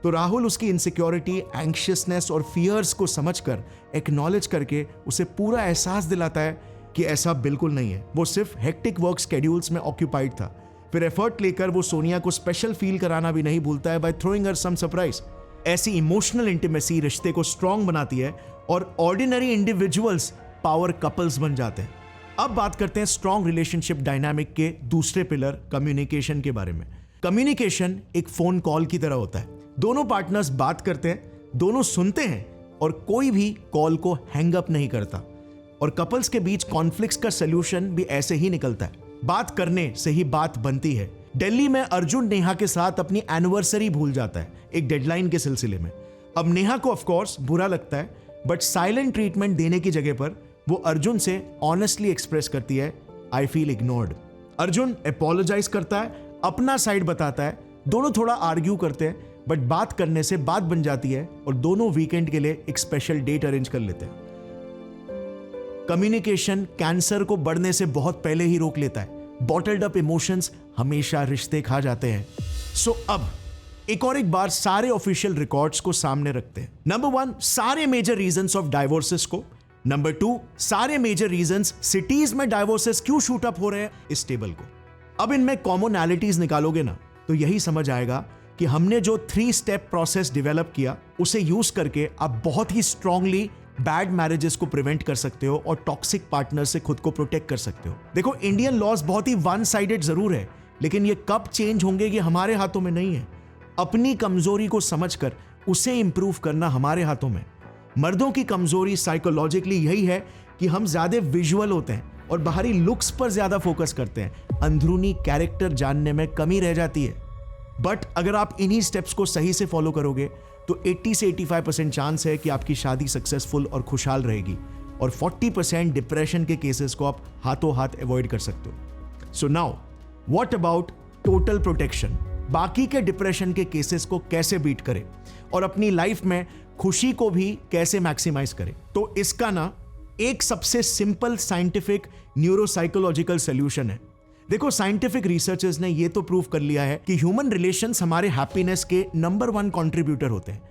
[SPEAKER 1] तो राहुल उसकी इनसिक्योरिटी, एंग्शियसनेस और फियर्स को समझकर, एक्नॉलेज करके उसे पूरा एहसास दिलाता है कि ऐसा बिल्कुल नहीं है, वो सिर्फ हेक्टिक वर्क शेड्यूल्स में ऑक्यूपाइड था। फिर एफर्ट लेकर वो सोनिया को स्पेशल फील कराना भी नहीं भूलता है बाय थ्रोइंग हर सम सरप्राइज। ऐसी इमोशनल इंटीमेसी रिश्ते को स्ट्रांग बनाती है और ऑर्डिनरी इंडिविजुअल्स पावर कपल्स बन जाते हैं। अब बात करते हैं स्ट्रांग रिलेशनशिप डायनामिक के दूसरे पिलर, कम्युनिकेशन के बारे में। कम्युनिकेशन एक फोन कॉल की तरह होता है। दोनों पार्टनर्स बात करते हैं, दोनों सुनते हैं और कोई भी कॉल को हैंग अप नहीं करता। और कपल्स के बीच कॉन्फ्लिक्ट्स का सलूशन भी ऐसे ही निकलता है, बात करने से ही बात बनती है। दिल्ली में अर्जुन नेहा के साथ अपनी एनिवर्सरी भूल जाता है एक डेडलाइन के सिलसिले में। अब नेहा को ऑफ कोर्स बुरा लगता है, बट साइलेंट ट्रीटमेंट देने की जगह पर वो अर्जुन से ऑनेस्टली एक्सप्रेस करती है, I feel ignored. Arjun apologize करता है, अपना साइड बताता है, दोनों थोड़ा आर्ग्यू करते हैं, बट बात करने से बात बन जाती है और दोनों वीकेंड के लिए एक स्पेशल डेट अरेंज कर लेते हैं। कम्युनिकेशन कैंसर को बढ़ने से बहुत पहले ही रोक लेता है। बॉटल्ड अप इमोशंस हमेशा रिश्ते खा जाते हैं। सो अब एक बार सारे ऑफिशियल रिकॉर्ड्स को सामने रखते हैं। नंबर 1, सारे मेजर रीजंस ऑफ डाइवोर्सेस को। नंबर 2, सारे मेजर रीजंस सिटीज में डाइवोर्सेस क्यों शूट अप हो रहे हैं, इस टेबल को। अब इनमें कॉमनैलिटीज निकालोगे ना तो यही समझ आएगा कि हमने जो 3 स्टेप प्रोसेस डेवलप किया उसे यूज करके आप बहुत ही स्ट्रांगली बैड मैरिजेस को प्रिवेंट कर सकते हो और टॉक्सिक पार्टनर से खुद को प्रोटेक्ट कर सकते हो। देखो, इंडियन लॉज बहुत ही वन साइडेड जरूर है, लेकिन ये कब चेंज होंगे ये हमारे हाथों में नहीं है। अपनी कमजोरी को समझकर उसे इंप्रूव करना हमारे हाथों में। मर्दों की कमजोरी साइकोलॉजिकली यही है कि हम ज्यादा विजुअल होते हैं और बाहरी लुक्स पर ज्यादा फोकस करते हैं, अंदरूनी कैरेक्टर जानने में कमी रह जाती है। बट अगर आप इन्हीं स्टेप्स को सही से फॉलो करोगे तो 80 से 85% चांस है कि आपकी शादी सक्सेसफुल और खुशहाल रहेगी और 40% डिप्रेशन के केसेस को आप हाथों हाथ अवॉइड कर सकते हो। So now what about total protection? बाकी के डिप्रेशन के केसेस को कैसे बीट करें और अपनी लाइफ में खुशी को भी कैसे मैक्सिमाइज करें? तो इसका ना एक सबसे सिंपल साइंटिफिक न्यूरोसाइकोलॉजिकल सॉल्यूशन है। देखो, साइंटिफिक रिसर्चर्स ने ये तो प्रूव कर लिया है कि ह्यूमन रिलेशंस हमारे हैप्पीनेस के नंबर 1 कंट्रीब्यूटर होते हैं।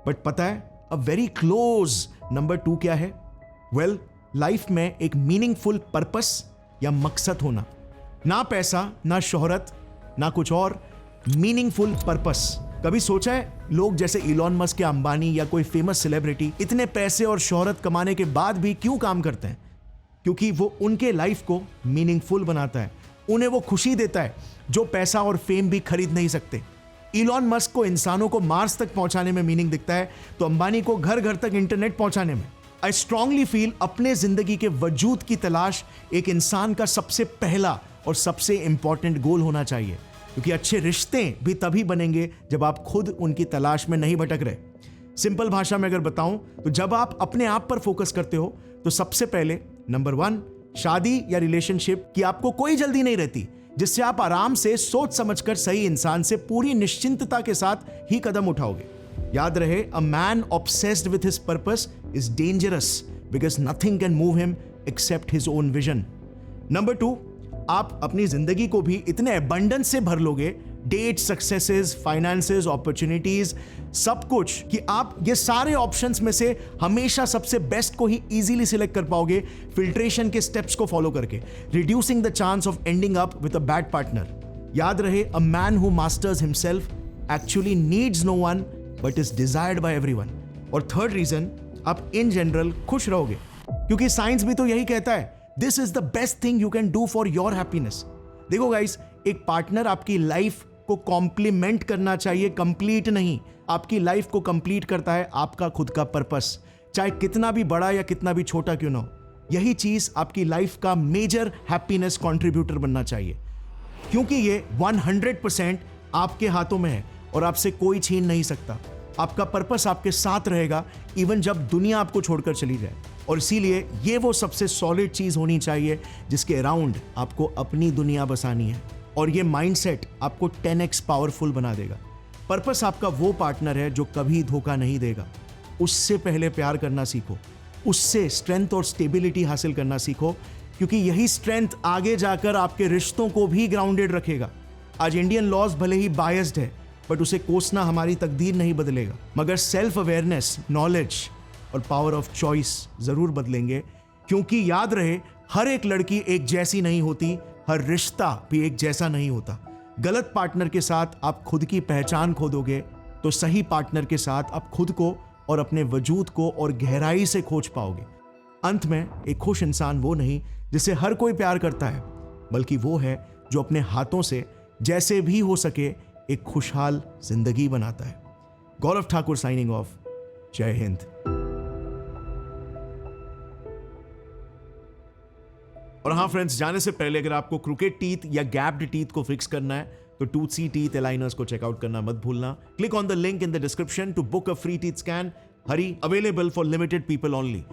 [SPEAKER 1] बट पता है अ वेरी क्लोज नंबर 2 क्या है? वेल, लाइफ में एक मीनिंगफुल पर्पस या मकसद होना। ना पैसा, ना शोहरत, ना कुछ और, मीनिंगफुल पर्पस। कभी सोचा है लोग जैसे इलॉन मस्क या अंबानी या कोई फेमस सेलिब्रिटी इतने पैसे और शोहरत कमाने के बाद भी क्यों काम करते हैं? क्योंकि वो उनके लाइफ को मीनिंगफुल बनाता है, उन्हें वो खुशी देता है जो पैसा और फेम भी खरीद नहीं सकते। इलॉन मस्क को इंसानों को मार्स तक पहुंचाने में मीनिंग दिखता है तो अंबानी को घर घर तक इंटरनेट पहुंचाने में। आई स्ट्रांगली फील अपने जिंदगी के वजूद की तलाश एक इंसान का सबसे पहला और सबसे इंपॉर्टेंट गोल होना चाहिए, क्योंकि अच्छे रिश्ते भी तभी बनेंगे जब आप खुद उनकी तलाश में नहीं भटक रहे। सिंपल भाषा में अगर बताऊं तो जब आप अपने आप पर फोकस करते हो तो सबसे पहले नंबर 1, शादी या रिलेशनशिप की आपको कोई जल्दी नहीं रहती, जिससे आप आराम से सोच समझकर सही इंसान से पूरी निश्चिंतता के साथ ही कदम उठाओगे। याद रहे, a man obsessed with his purpose is dangerous because nothing can move him except his own vision. Number 2, आप अपनी जिंदगी को भी इतने अबंडेंस से भर लोगे, डेट, सक्सेसेस, फाइनेंसेस, अपॉर्चुनिटीज, सब कुछ, कि आप ये सारे ऑप्शंस में से हमेशा सबसे बेस्ट को ही इजीली सिलेक्ट कर पाओगे फिल्ट्रेशन के स्टेप्स को फॉलो करके, reducing the chance of ending up with a bad partner. याद रहे, a man who masters himself actually needs no one but is desired by everyone. और थर्ड रीजन, आप in general खुश रहोगे, क्योंकि साइंस भी तो यही कहता है, this is the best thing you can do for your happiness. देखो गाइस, एक पार्टनर आपकी लाइफ को कॉम्प्लीमेंट करना चाहिए, कंप्लीट नहीं। आपकी लाइफ को कंप्लीट करता है आपका खुद का पर्पस, चाहे कितना भी बड़ा या कितना भी छोटा क्यों ना हो। यही चीज आपकी लाइफ का मेजर हैप्पीनेस कंट्रीब्यूटर बनना चाहिए, क्योंकि ये 100% आपके हाथों में है और आपसे कोई छीन नहीं सकता। आपका पर्पस आपके साथ रहेगा इवन जब दुनिया आपको छोड़कर चली जाए। और इसीलिए ये वो सबसे सॉलिड चीज होनी चाहिए जिसके अराउंड आपको अपनी दुनिया बसानी है, और ये माइंडसेट आपको 10x पावरफुल बना देगा। पर्पस आपका वो पार्टनर है जो कभी धोखा नहीं देगा। उससे पहले प्यार करना सीखो, उससे स्ट्रेंथ और स्टेबिलिटी हासिल करना सीखो, क्योंकि यही स्ट्रेंथ आगे जाकर आपके रिश्तों को भी ग्राउंडेड रखेगा। आज इंडियन लॉज भले ही बायस्ड है, बट उसे कोसना हमारी तकदीर नहीं बदलेगा, मगर सेल्फ अवेयरनेस, नॉलेज और पावर ऑफ चॉइस जरूर बदलेंगे। क्योंकि याद रहे, हर एक लड़की एक जैसी नहीं होती, हर रिश्ता भी एक जैसा नहीं होता। गलत पार्टनर के साथ आप खुद की पहचान खो दोगे, तो सही पार्टनर के साथ आप खुद को और अपने वजूद को और गहराई से खोज पाओगे। अंत में एक खुश इंसान वो नहीं जिसे हर कोई प्यार करता है, बल्कि वो है जो अपने हाथों से जैसे भी हो सके एक खुशहाल जिंदगी बनाता है। गौरव ठाकुर साइनिंग ऑफ। जय हिंद। और हाँ फ्रेंड्स, जाने से पहले अगर आपको क्रुकेट टीथ या गैप्ड टीथ को फिक्स करना है तो टूथसी टीथ अलाइनर्स को चेकआउट करना मत भूलना। Click on the link in the description to book a free teeth scan. Hurry, available for limited people only.